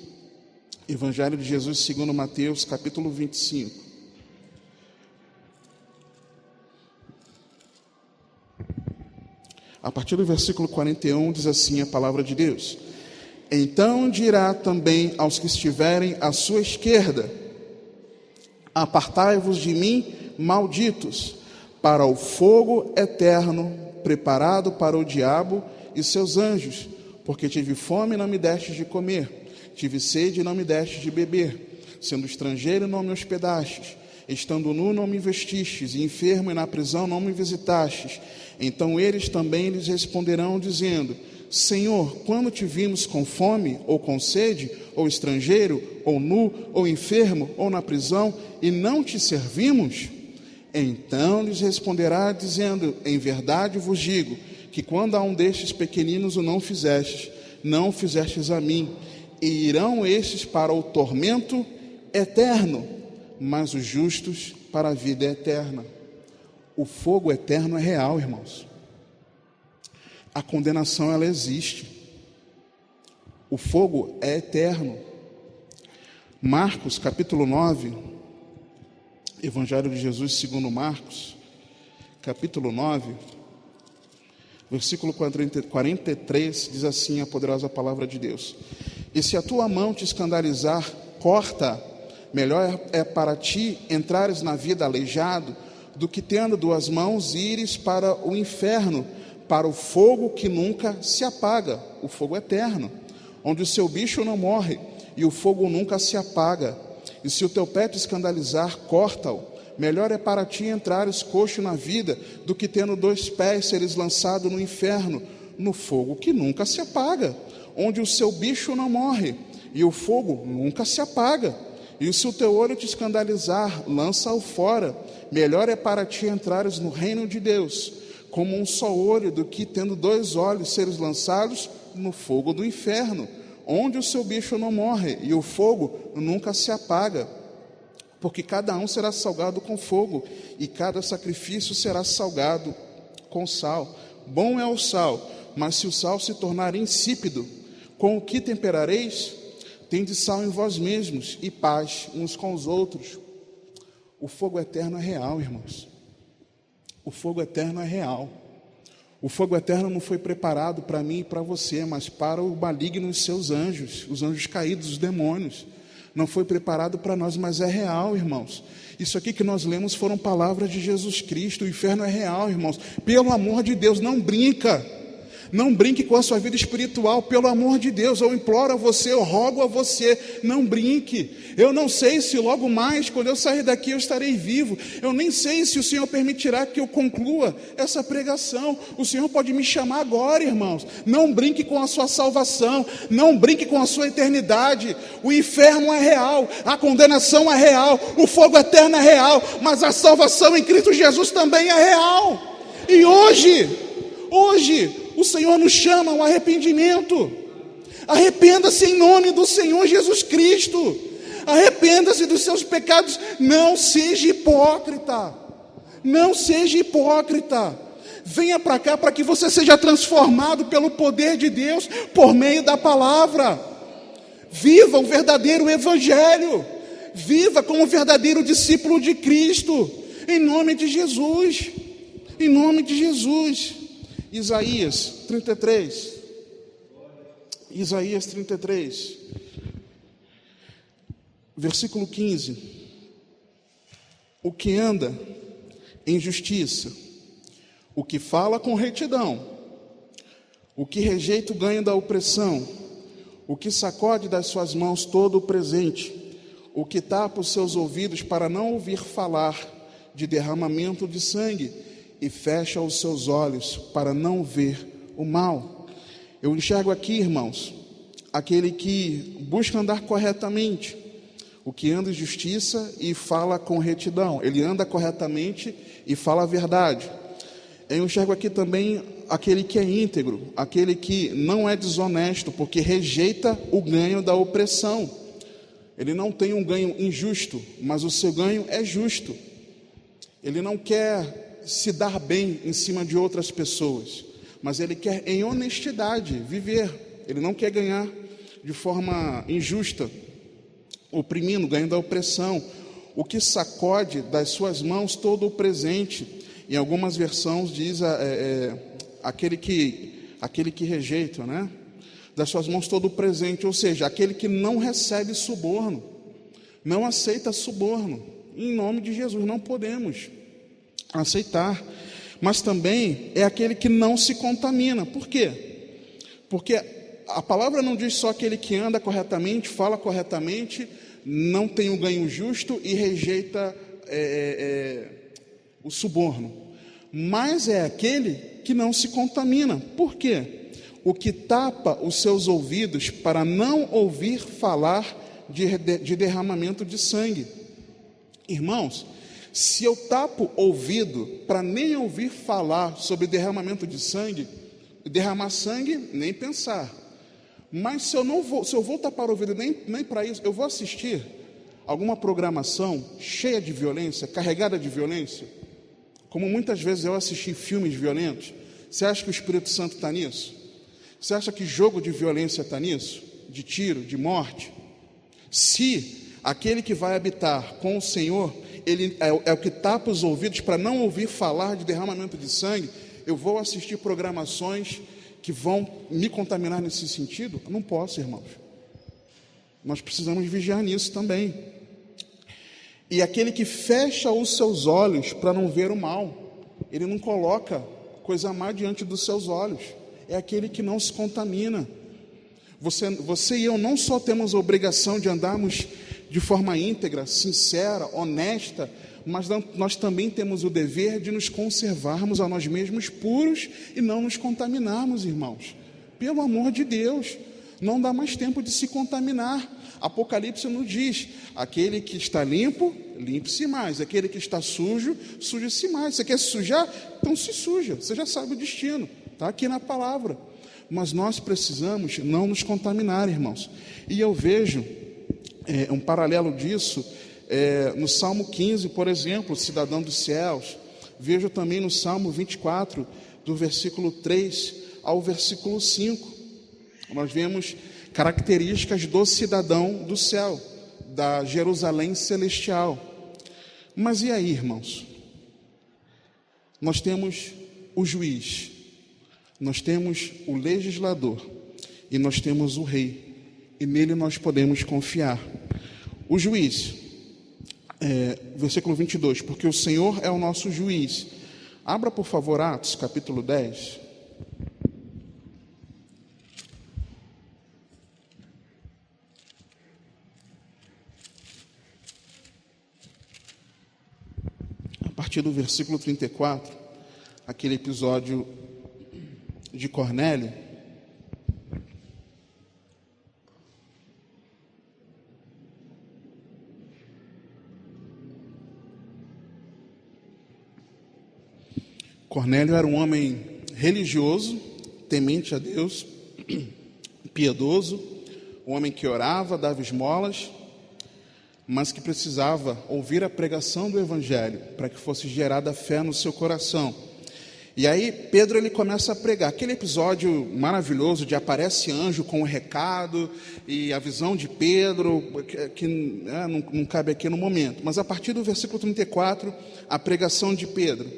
Evangelho de Jesus segundo Mateus, capítulo 25. A partir do versículo 41, diz assim a palavra de Deus. Então dirá também aos que estiverem à sua esquerda, apartai-vos de mim, malditos, para o fogo eterno, preparado para o diabo e seus anjos, porque tive fome e não me destes de comer, tive sede e não me destes de beber, sendo estrangeiro não me hospedastes, estando nu não me vestistes, e enfermo e na prisão não me visitastes. Então eles também lhes responderão dizendo, Senhor, quando te vimos com fome, ou com sede, ou estrangeiro, ou nu, ou enfermo, ou na prisão, e não te servimos? Então lhes responderá dizendo, em verdade vos digo, que quando a um destes pequeninos o não fizestes a mim, e irão estes para o tormento eterno, mas os justos para a vida eterna. O fogo eterno é real, irmãos. A condenação, ela existe. O fogo é eterno. Marcos, capítulo 9, Evangelho de Jesus segundo Marcos, capítulo 9, versículo 43, diz assim a poderosa palavra de Deus. E se a tua mão te escandalizar, corta. Melhor é para ti entrares na vida aleijado, do que tendo duas mãos ires para o inferno, para o fogo que nunca se apaga, o fogo eterno, onde o seu bicho não morre, e o fogo nunca se apaga. E se o teu pé te escandalizar, corta-o. Melhor é para ti entrares coxo na vida, do que tendo dois pés seres lançado no inferno, no fogo que nunca se apaga, onde o seu bicho não morre, e o fogo nunca se apaga. E se o teu olho te escandalizar, lança-o fora. Melhor é para ti entrares no reino de Deus, como um só olho, do que, tendo 2 olhos, seres lançados no fogo do inferno, onde o seu bicho não morre, e o fogo nunca se apaga. Porque cada um será salgado com fogo, e cada sacrifício será salgado com sal. Bom é o sal, mas se o sal se tornar insípido, com o que temperareis? Tende sal em vós mesmos, e paz uns com os outros. O fogo eterno é real, irmãos. O fogo eterno é real. O fogo eterno não foi preparado para mim e para você, mas para o maligno e os seus anjos, os anjos caídos, os demônios. Não foi preparado para nós, mas é real, irmãos. Isso aqui que nós lemos foram palavras de Jesus Cristo. O inferno é real, irmãos. Pelo amor de Deus, não brinca. Não brinque com a sua vida espiritual, pelo amor de Deus. Eu imploro a você, eu rogo a você, não brinque. Eu não sei se logo mais, quando eu sair daqui, eu estarei vivo. Eu nem sei se o Senhor permitirá que eu conclua essa pregação. O Senhor pode me chamar agora, irmãos. Não brinque com a sua salvação, não brinque com a sua eternidade. O inferno é real, a condenação é real, o fogo eterno é real, mas a salvação em Cristo Jesus também é real. E hoje, o Senhor nos chama ao arrependimento. Arrependa-se em nome do Senhor Jesus Cristo. Arrependa-se dos seus pecados. Não seja hipócrita. Não seja hipócrita. Venha para cá para que você seja transformado pelo poder de Deus por meio da palavra. Viva o verdadeiro evangelho. Viva como verdadeiro discípulo de Cristo. Em nome de Jesus. Em nome de Jesus. Isaías 33, versículo 15. O que anda em justiça, o que fala com retidão, o que rejeita o ganho da opressão, o que sacode das suas mãos todo o presente, o que tapa os seus ouvidos para não ouvir falar de derramamento de sangue, e fecha os seus olhos para não ver o mal. Eu enxergo aqui, irmãos, aquele que busca andar corretamente, o que anda em justiça e fala com retidão. Ele anda corretamente e fala a verdade. Eu enxergo aqui também aquele que é íntegro, aquele que não é desonesto, porque rejeita o ganho da opressão. Ele não tem um ganho injusto, mas o seu ganho é justo. Ele não quer se dar bem em cima de outras pessoas, mas ele quer em honestidade viver. Ele não quer ganhar de forma injusta, oprimindo, ganho da opressão. O que sacode das suas mãos todo o presente. Em algumas versões diz aquele que rejeita, né? Das suas mãos todo o presente, ou seja, aquele que não recebe suborno, não aceita suborno. Em nome de Jesus, não podemos aceitar. Mas também é aquele que não se contamina. Por quê? Porque a palavra não diz só aquele que anda corretamente, fala corretamente, não tem o ganho justo e rejeita o suborno, mas é aquele que não se contamina. Por quê? O que tapa os seus ouvidos para não ouvir falar de derramamento de sangue. Irmãos, se eu tapo ouvido para nem ouvir falar sobre derramamento de sangue, derramar sangue, nem pensar. Mas se eu vou tapar o ouvido nem para isso, eu vou assistir alguma programação cheia de violência, carregada de violência, como muitas vezes eu assisti filmes violentos. Você acha que o Espírito Santo está nisso? Você acha que jogo de violência está nisso? De tiro, de morte? Se aquele que vai habitar com o Senhor, ele é o que tapa os ouvidos para não ouvir falar de derramamento de sangue, eu vou assistir programações que vão me contaminar nesse sentido? Eu não posso, irmãos. Nós precisamos vigiar nisso também. E aquele que fecha os seus olhos para não ver o mal, ele não coloca coisa má diante dos seus olhos, é aquele que não se contamina. Você e eu não só temos a obrigação de andarmos de forma íntegra, sincera, honesta, mas nós também temos o dever de nos conservarmos a nós mesmos puros e não nos contaminarmos, irmãos. Pelo amor de Deus, não dá mais tempo de se contaminar. Apocalipse nos diz: aquele que está limpo, limpe-se mais. Aquele que está sujo, suje-se mais. Você quer se sujar? Então se suja. Você já sabe o destino. Está aqui na palavra. Mas nós precisamos não nos contaminar, irmãos. E eu vejo um paralelo disso no Salmo 15, por exemplo, cidadão dos céus. Vejo também no Salmo 24, do versículo 3 ao versículo 5. Nós vemos características do cidadão do céu, da Jerusalém celestial. Mas e aí, irmãos? Nós temos o juiz, nós temos o legislador e nós temos o rei, e nele nós podemos confiar. O juiz, versículo 22, porque o Senhor é o nosso juiz. Abra, por favor, Atos, capítulo 10. A partir do versículo 34, aquele episódio de Cornélio. Cornélio era um homem religioso, temente a Deus, piedoso, um homem que orava, dava esmolas, mas que precisava ouvir a pregação do Evangelho para que fosse gerada fé no seu coração. E aí Pedro ele começa a pregar, aquele episódio maravilhoso de aparece anjo com o recado e a visão de Pedro, que não cabe aqui no momento, mas a partir do versículo 34, a pregação de Pedro.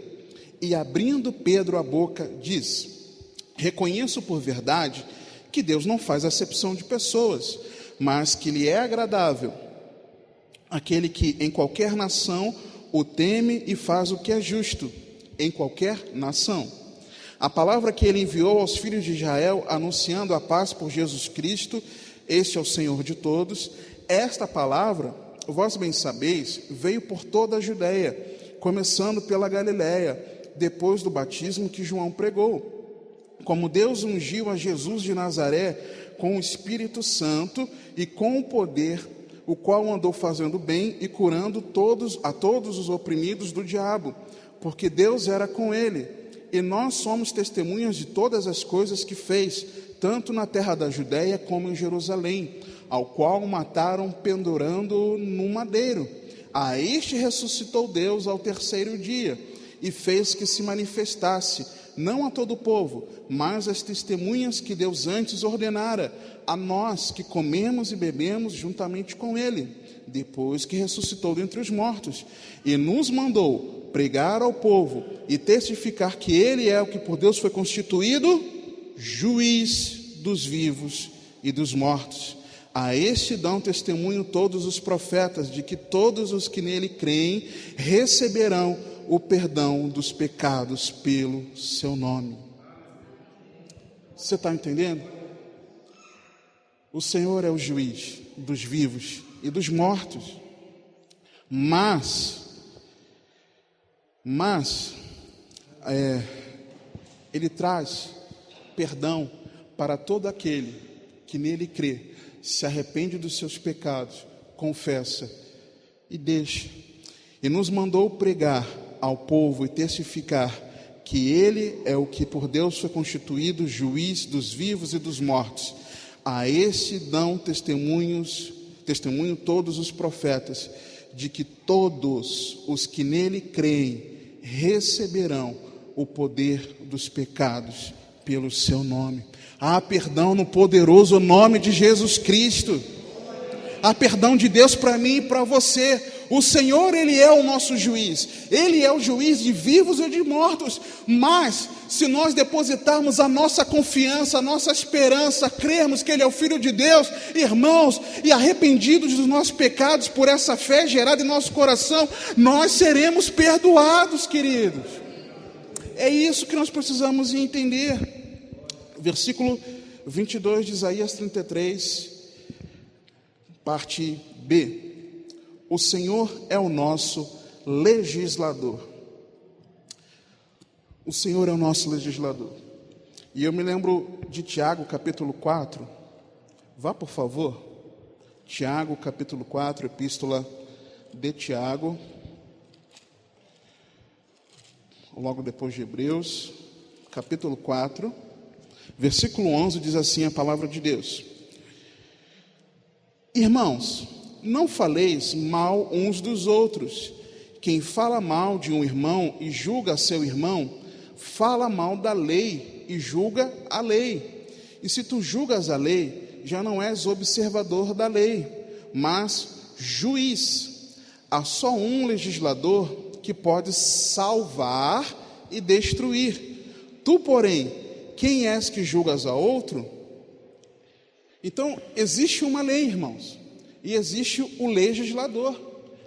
E abrindo Pedro a boca, diz: reconheço por verdade que Deus não faz acepção de pessoas, mas que lhe é agradável aquele que em qualquer nação o teme e faz o que é justo, em qualquer nação. A palavra que ele enviou aos filhos de Israel, anunciando a paz por Jesus Cristo, este é o Senhor de todos. Esta palavra, vós bem sabeis, veio por toda a Judeia, começando pela Galiléia, depois do batismo que João pregou. Como Deus ungiu a Jesus de Nazaré com o Espírito Santo e com o poder, o qual andou fazendo bem e curando a todos os oprimidos do diabo, porque Deus era com ele. E nós somos testemunhas de todas as coisas que fez, tanto na terra da Judéia como em Jerusalém, ao qual mataram pendurando-o no madeiro. A este ressuscitou Deus ao terceiro dia, e fez que se manifestasse, não a todo o povo, mas às testemunhas que Deus antes ordenara, a nós que comemos e bebemos juntamente com ele, depois que ressuscitou dentre os mortos, e nos mandou pregar ao povo e testificar que ele é o que por Deus foi constituído juiz dos vivos e dos mortos. A este dão testemunho todos os profetas, de que todos os que nele creem receberão o perdão dos pecados pelo seu nome. Você está entendendo? O Senhor é o juiz dos vivos e dos mortos, mas Ele traz perdão para todo aquele que nele crê, se arrepende dos seus pecados, confessa e deixa. E nos mandou pregar ao povo e testificar que ele é o que por Deus foi constituído juiz dos vivos e dos mortos. A esse dão testemunho todos os profetas, de que todos os que nele creem receberão o poder dos pecados pelo seu nome. Há perdão no poderoso nome de Jesus Cristo. Há perdão de Deus para mim e para você. O Senhor, Ele é o nosso juiz. Ele é o juiz de vivos e de mortos. Mas, se nós depositarmos a nossa confiança, a nossa esperança, crermos que Ele é o Filho de Deus, irmãos, e arrependidos dos nossos pecados por essa fé gerada em nosso coração, nós seremos perdoados, queridos. É isso que nós precisamos entender. Versículo 22 de Isaías 33, parte B. O Senhor é o nosso legislador. O Senhor é o nosso legislador. E eu me lembro de Tiago, capítulo 4. Vá, por favor. Tiago, capítulo 4, epístola de Tiago. Logo depois de Hebreus, capítulo 4, versículo 11, diz assim a palavra de Deus: Irmãos, não faleis mal uns dos outros. Quem fala mal de um irmão e julga seu irmão, fala mal da lei e julga a lei. E se tu julgas a lei, já não és observador da lei, mas juiz. Há só um legislador que pode salvar e destruir. Tu, porém, quem és que julgas a outro? Então, existe uma lei, irmãos, e existe o legislador,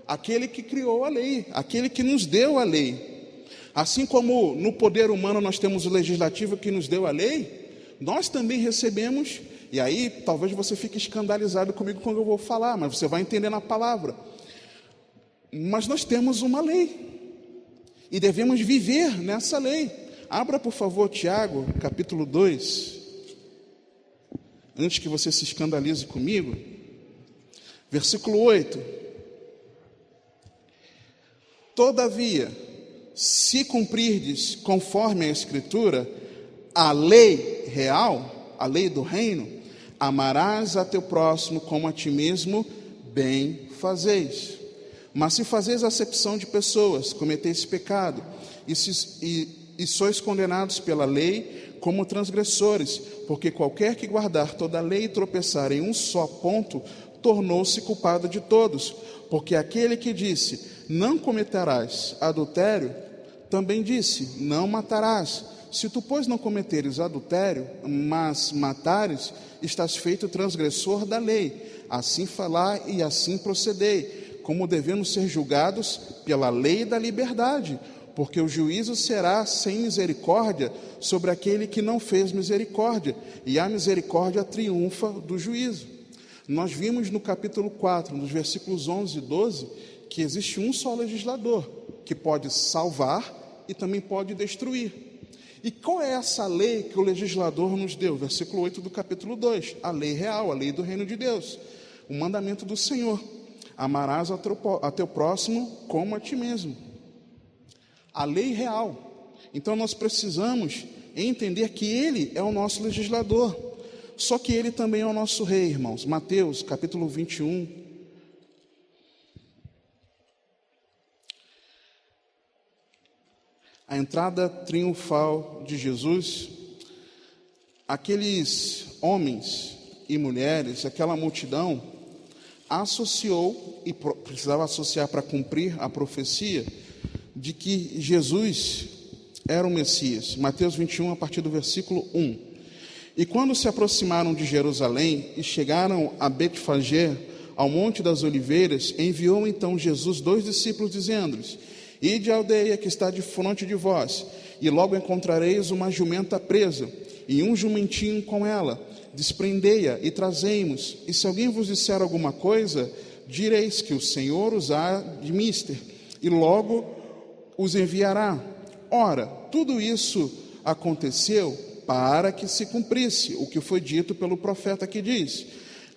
aquele que criou a lei, aquele que nos deu a lei. Assim como no poder humano nós temos o legislativo que nos deu a lei, nós também recebemos, e aí talvez você fique escandalizado comigo quando eu vou falar, mas você vai entender na palavra. Mas nós temos uma lei, e devemos viver nessa lei. Abra, por favor, Tiago, capítulo 2, antes que você se escandalize comigo. Versículo 8. Todavia, se cumprirdes conforme a Escritura, a lei real, a lei do reino, amarás a teu próximo como a ti mesmo, bem fazeis. Mas se fazeis acepção de pessoas, cometeis pecado, e sois condenados pela lei como transgressores, porque qualquer que guardar toda a lei e tropeçar em um só ponto, tornou-se culpado de todos. Porque aquele que disse, não cometerás adultério, também disse, não matarás. Se tu, pois, não cometeres adultério, mas matares, estás feito transgressor da lei. Assim falar e assim procedei, como devemos ser julgados pela lei da liberdade, porque o juízo será sem misericórdia sobre aquele que não fez misericórdia, e a misericórdia triunfa do juízo. Nós vimos no capítulo 4, nos versículos 11 e 12, que existe um só legislador, que pode salvar e também pode destruir. E qual é essa lei que o legislador nos deu? Versículo 8 do capítulo 2, a lei real, a lei do reino de Deus, o mandamento do Senhor: amarás a teu próximo como a ti mesmo. A lei real. Então nós precisamos entender que Ele é o nosso legislador, só que Ele também é o nosso rei, irmãos. Mateus capítulo 21. A entrada triunfal de Jesus, aqueles homens e mulheres, aquela multidão, associou, e precisava associar para cumprir a profecia, de que Jesus era o Messias. Mateus 21, a partir do versículo 1. E quando se aproximaram de Jerusalém e chegaram a Betfagé, ao Monte das Oliveiras, enviou então Jesus 2 discípulos, dizendo-lhes: Ide à aldeia que está defronte de vós, e logo encontrareis uma jumenta presa, e um jumentinho com ela. Desprendei-a e trazei-mos. E se alguém vos disser alguma coisa, direis que o Senhor os há de mister, e logo os enviará. Ora, tudo isso aconteceu para que se cumprisse o que foi dito pelo profeta, que diz: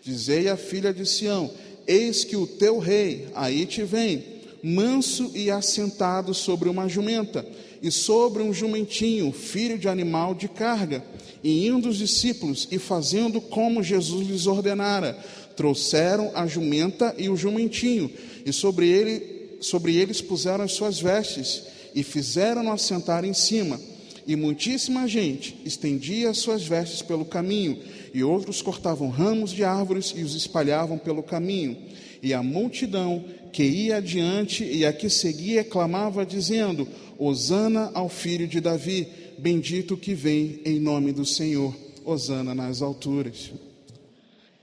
Dizei à filha de Sião: Eis que o teu rei aí te vem, manso e assentado sobre uma jumenta, e sobre um jumentinho, filho de animal de carga. E indo os discípulos, e fazendo como Jesus lhes ordenara, trouxeram a jumenta e o jumentinho, e sobre eles puseram as suas vestes, e fizeram-no assentar em cima. E muitíssima gente estendia as suas vestes pelo caminho, e outros cortavam ramos de árvores e os espalhavam pelo caminho. E a multidão que ia adiante e a que seguia clamava, dizendo: Hosana ao filho de Davi, bendito que vem em nome do Senhor, hosana nas alturas.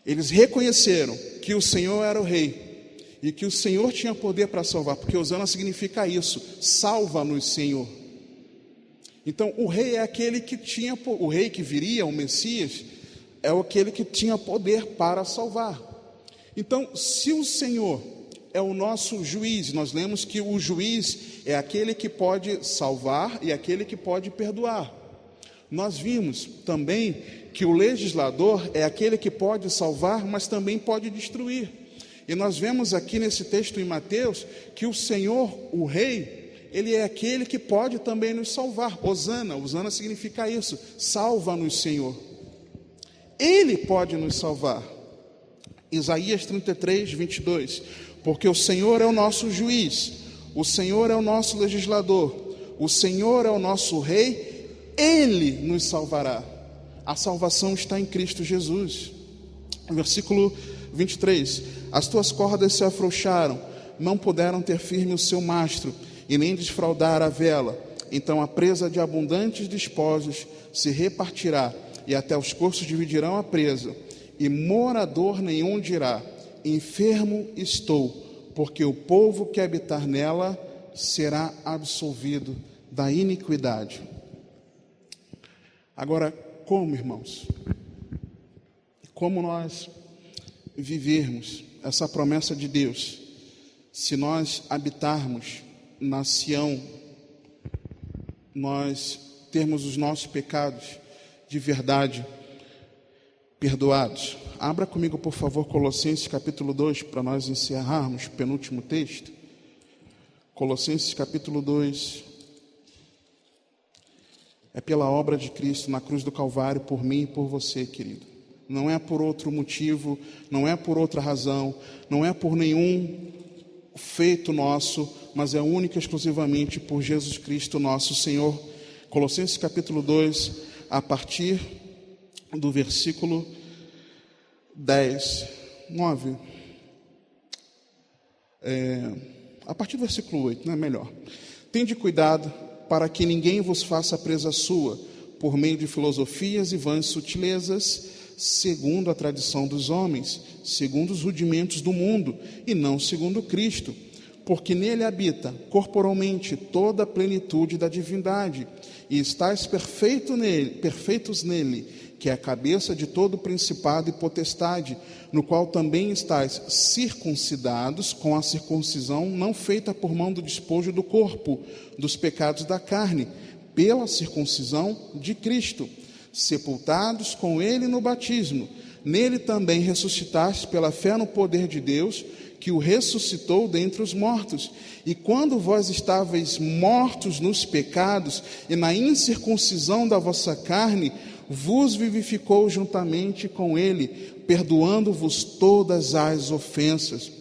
Eles reconheceram que o Senhor era o rei e que o Senhor tinha poder para salvar, porque hosana significa isso: salva-nos, Senhor. Então o rei é aquele que tinha, o rei que viria, o Messias, é aquele que tinha poder para salvar. Então, se o Senhor é o nosso juiz. Nós lemos que o juiz é aquele que pode salvar e aquele que pode perdoar. Nós vimos também que o legislador é aquele que pode salvar, mas também pode destruir. E nós vemos aqui nesse texto em Mateus que o Senhor, o Rei, Ele é aquele que pode também nos salvar. Hosana significa isso, salva-nos, Senhor. Ele pode nos salvar. Isaías 33, 22. Porque o Senhor é o nosso juiz, o Senhor é o nosso legislador, o Senhor é o nosso Rei, Ele nos salvará. A salvação está em Cristo Jesus. Versículo 23. As tuas cordas se afrouxaram, não puderam ter firme o seu mastro, e nem desfraldar a vela. Então a presa de abundantes desposos se repartirá, e até os corços dividirão a presa, e morador nenhum dirá: enfermo estou, porque o povo que habitar nela será absolvido da iniquidade. Agora, como, irmãos? Como nós vivermos essa promessa de Deus, se nós habitarmos na Sião, nós termos os nossos pecados de verdade perdoados? Abra comigo, por favor, Colossenses capítulo 2, para nós encerrarmos o penúltimo texto. Colossenses capítulo 2. É pela obra de Cristo na cruz do Calvário, por mim e por você, querido. Não é por outro motivo, não é por outra razão, não é por nenhum feito nosso, mas é única e exclusivamente por Jesus Cristo, nosso Senhor. Colossenses capítulo 2, a partir do versículo 9. A partir do versículo 8, não é melhor. Tende cuidado para que ninguém vos faça presa sua, por meio de filosofias e vãs sutilezas, segundo a tradição dos homens, segundo os rudimentos do mundo, e não segundo Cristo, porque nele habita corporalmente toda a plenitude da divindade, e estáis perfeitos nele, que é a cabeça de todo principado e potestade, no qual também estáis circuncidados com a circuncisão não feita por mão do despojo do corpo, dos pecados da carne, pela circuncisão de Cristo, sepultados com ele no batismo, nele também ressuscitaste pela fé no poder de Deus, que o ressuscitou dentre os mortos. E quando vós estáveis mortos nos pecados e na incircuncisão da vossa carne, vos vivificou juntamente com ele, perdoando-vos todas as ofensas,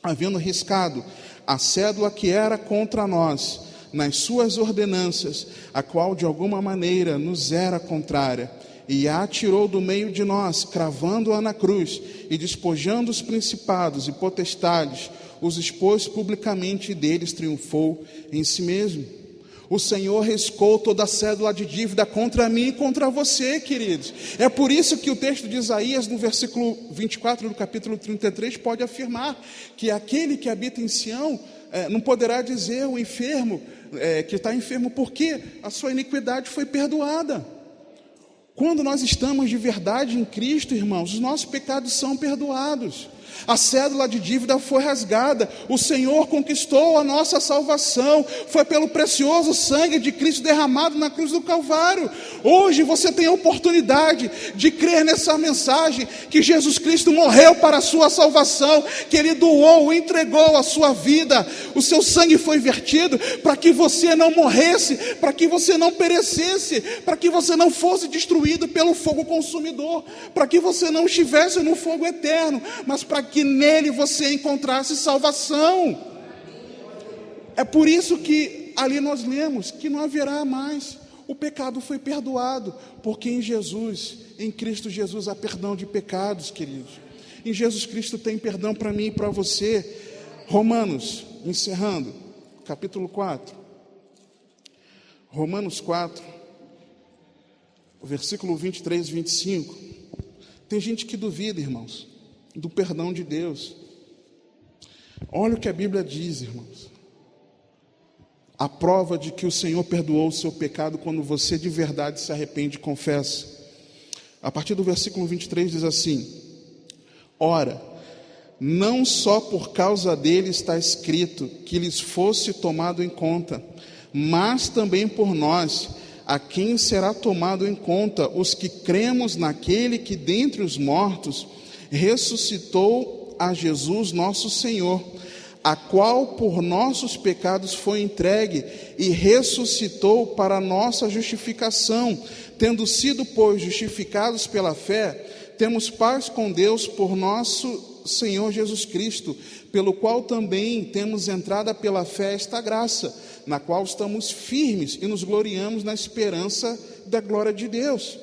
havendo riscado a cédula que era contra nós, nas suas ordenanças, a qual de alguma maneira nos era contrária, e a atirou do meio de nós, cravando-a na cruz, e despojando os principados e potestades, os expôs publicamente, e deles triunfou em si mesmo. O Senhor riscou toda a cédula de dívida contra mim e contra você, queridos. É por isso que o texto de Isaías, no versículo 24 do capítulo 33, pode afirmar que aquele que habita em Sião não poderá dizer o enfermo que está enfermo, porque a sua iniquidade foi perdoada. Quando nós estamos de verdade em Cristo, irmãos, os nossos pecados são perdoados. A cédula de dívida foi rasgada. O Senhor conquistou a nossa salvação. Foi pelo precioso sangue de Cristo derramado na cruz do Calvário. Hoje você tem a oportunidade de crer nessa mensagem, que Jesus Cristo morreu para a sua salvação, que Ele doou, entregou a sua vida. O seu sangue foi vertido para que você não morresse, para que você não perecesse, para que você não fosse destruído pelo fogo consumidor, para que você não estivesse no fogo eterno, mas para que nele você encontrasse salvação. É por isso que ali nós lemos que não haverá mais. O pecado foi perdoado, porque em Jesus, em Cristo Jesus, há perdão de pecados, queridos. Em Jesus Cristo tem perdão para mim e para você. Romanos, encerrando, capítulo 4. Romanos 4, versículo 23 e 25. Tem gente que duvida, irmãos, do perdão de Deus. Olha o que a Bíblia diz, irmãos. A prova de que o Senhor perdoou o seu pecado quando você de verdade se arrepende e confessa. A partir do versículo 23 diz assim: ora, Não só por causa dele está escrito que lhes fosse tomado em conta, mas também por nós, a quem será tomado em conta, os que cremos naquele que dentre os mortos ressuscitou a Jesus nosso Senhor, a qual por nossos pecados foi entregue e ressuscitou para a nossa justificação. Tendo sido, pois, justificados pela fé, temos paz com Deus por nosso Senhor Jesus Cristo, pelo qual também temos entrada pela fé esta graça, na qual estamos firmes e nos gloriamos na esperança da glória de Deus.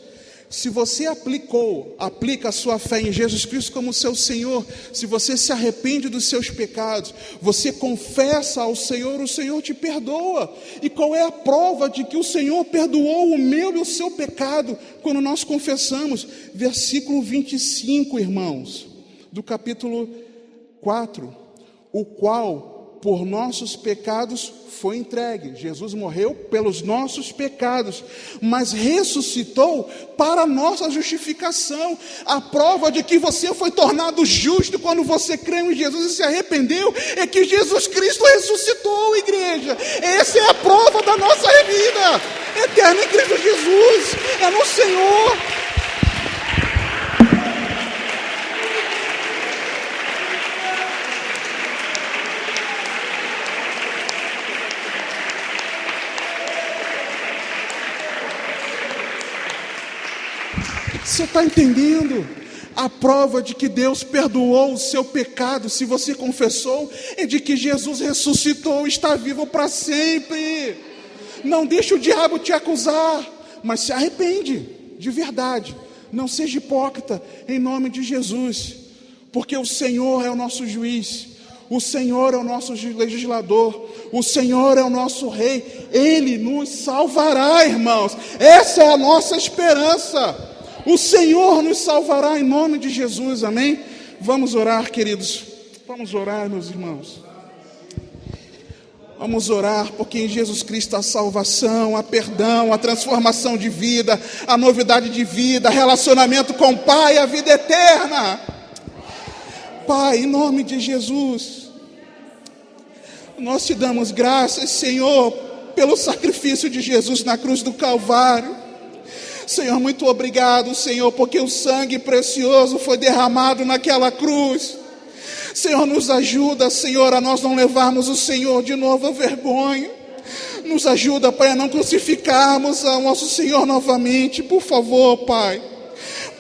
Se você aplica a sua fé em Jesus Cristo como seu Senhor, se você se arrepende dos seus pecados, você confessa ao Senhor, o Senhor te perdoa. E qual é a prova de que o Senhor perdoou o meu e o seu pecado? Quando nós confessamos, versículo 25, irmãos, do capítulo 4, o qual por nossos pecados foi entregue. Jesus morreu pelos nossos pecados, mas ressuscitou para a nossa justificação. A prova de que você foi tornado justo quando você creu em Jesus e se arrependeu, é que Jesus Cristo ressuscitou, igreja. Essa é a prova da nossa vida eterna em Cristo Jesus, é no Senhor. Você está entendendo? A prova de que Deus perdoou o seu pecado, se você confessou, é de que Jesus ressuscitou e está vivo para sempre. Não deixe o diabo te acusar, mas se arrepende, de verdade. Não seja hipócrita, em nome de Jesus, porque o Senhor é o nosso juiz, o Senhor é o nosso legislador, o Senhor é o nosso rei. Ele nos salvará, irmãos. Essa é a nossa esperança. O Senhor nos salvará em nome de Jesus, amém? Vamos orar, queridos. Vamos orar, meus irmãos. Vamos orar, porque em Jesus Cristo há salvação, há perdão, há transformação de vida, há novidade de vida, relacionamento com o Pai, a vida eterna. Pai, em nome de Jesus, nós te damos graças, Senhor, pelo sacrifício de Jesus na cruz do Calvário. Senhor, muito obrigado, Senhor, porque o sangue precioso foi derramado naquela cruz. Senhor, nos ajuda, Senhor, a nós não levarmos o Senhor de novo à vergonha. Nos ajuda, Pai, a não crucificarmos ao nosso Senhor novamente, por favor, Pai.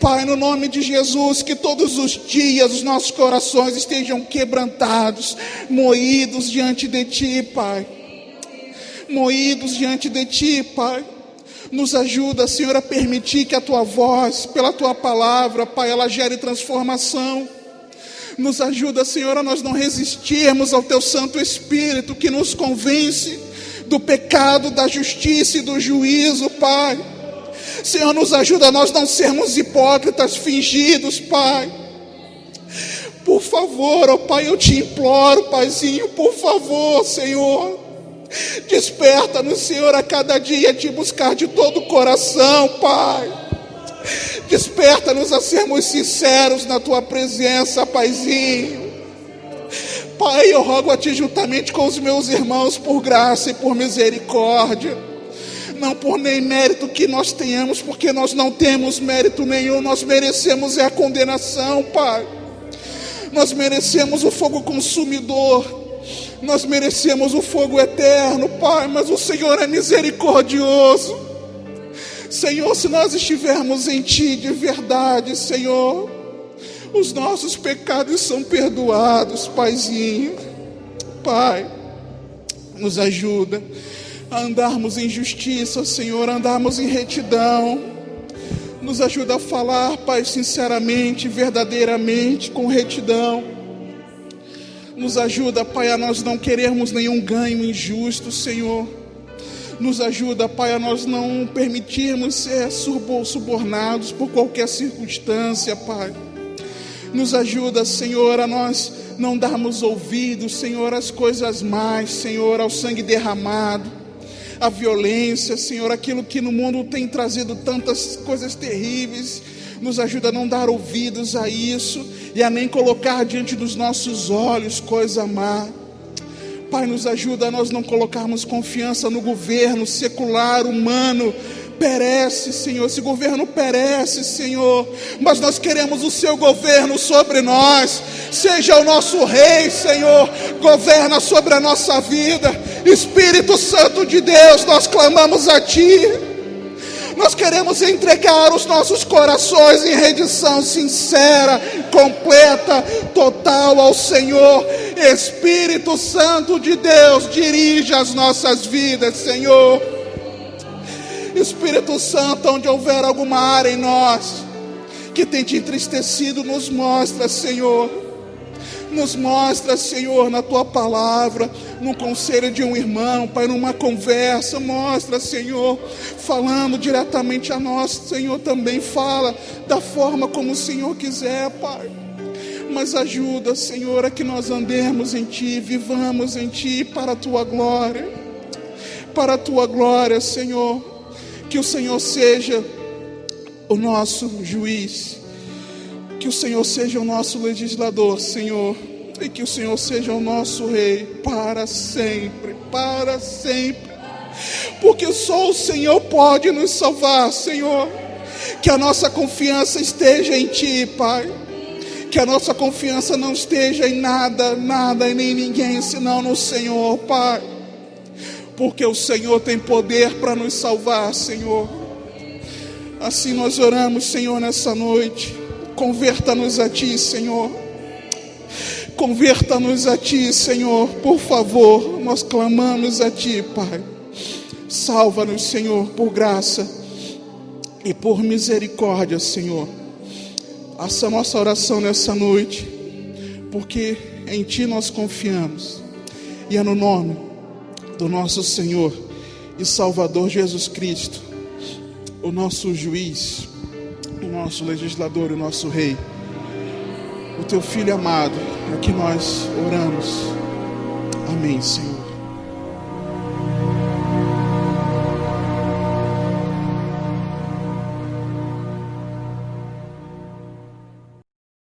Pai, no nome de Jesus, que todos os dias os nossos corações estejam quebrantados, moídos diante de Ti, Pai. Moídos diante de Ti, Pai. Nos ajuda, Senhor, a permitir que a Tua voz, pela Tua palavra, Pai, ela gere transformação. Nos ajuda, Senhor, a nós não resistirmos ao Teu Santo Espírito, que nos convence do pecado, da justiça e do juízo, Pai. Senhor, nos ajuda a nós não sermos hipócritas, fingidos, Pai. Por favor, ó Pai, eu te imploro, Paizinho, por favor, Senhor. Desperta-nos, Senhor, a cada dia te buscar de todo o coração, Pai. Desperta-nos a sermos sinceros na Tua presença, Paizinho. Pai, eu rogo a Ti juntamente com os meus irmãos por graça e por misericórdia. Não por nem mérito que nós tenhamos, porque nós não temos mérito nenhum. Nós merecemos a condenação, Pai. Nós merecemos o fogo consumidor. Nós merecemos o fogo eterno, Pai, mas o Senhor é misericordioso. Senhor, se nós estivermos em Ti de verdade, Senhor, os nossos pecados são perdoados, Paizinho. Pai, nos ajuda a andarmos em justiça, Senhor, a andarmos em retidão. Nos ajuda a falar, Pai, sinceramente, verdadeiramente, com retidão. Nos ajuda, Pai, a nós não querermos nenhum ganho injusto, Senhor. Nos ajuda, Pai, a nós não permitirmos ser subornados por qualquer circunstância, Pai. Nos ajuda, Senhor, a nós não darmos ouvidos, Senhor, às coisas más, Senhor, ao sangue derramado, à violência, Senhor, aquilo que no mundo tem trazido tantas coisas terríveis. Nos ajuda a não dar ouvidos a isso e a nem colocar diante dos nossos olhos coisa má. Pai, nos ajuda a nós não colocarmos confiança no governo secular, humano. Perece, Senhor, esse governo perece, Senhor, mas nós queremos o seu governo sobre nós. Seja o nosso rei, Senhor, governa sobre a nossa vida. Espírito Santo de Deus, nós clamamos a Ti. Nós queremos entregar os nossos corações em rendição sincera, completa, total ao Senhor. Espírito Santo de Deus, dirige as nossas vidas, Senhor. Espírito Santo, onde houver alguma área em nós que tem te entristecido, nos mostra, Senhor. Nos mostra, Senhor, na Tua palavra, no conselho de um irmão, Pai, numa conversa. Mostra, Senhor, falando diretamente a nós, Senhor, também fala da forma como o Senhor quiser, Pai. Mas ajuda, Senhor, a que nós andemos em Ti, vivamos em Ti, para a Tua glória. Para a Tua glória, Senhor. Que o Senhor seja o nosso juiz, que o Senhor seja o nosso legislador, Senhor, e que o Senhor seja o nosso rei para sempre, porque só o Senhor pode nos salvar, Senhor. Que a nossa confiança esteja em Ti, Pai, que a nossa confiança não esteja em nada e nem em ninguém, senão no Senhor, Pai. Porque o Senhor tem poder para nos salvar, Senhor. Assim nós oramos, Senhor, nessa noite. Converta-nos a Ti, Senhor. Converta-nos a Ti, Senhor. Por favor, nós clamamos a Ti, Pai. Salva-nos, Senhor, por graça e por misericórdia, Senhor. Essa nossa oração nessa noite, porque em Ti nós confiamos. E é no nome do nosso Senhor e Salvador Jesus Cristo, o nosso juiz, o nosso legislador, o nosso rei, o Teu Filho amado, é que nós oramos. Amém, Senhor.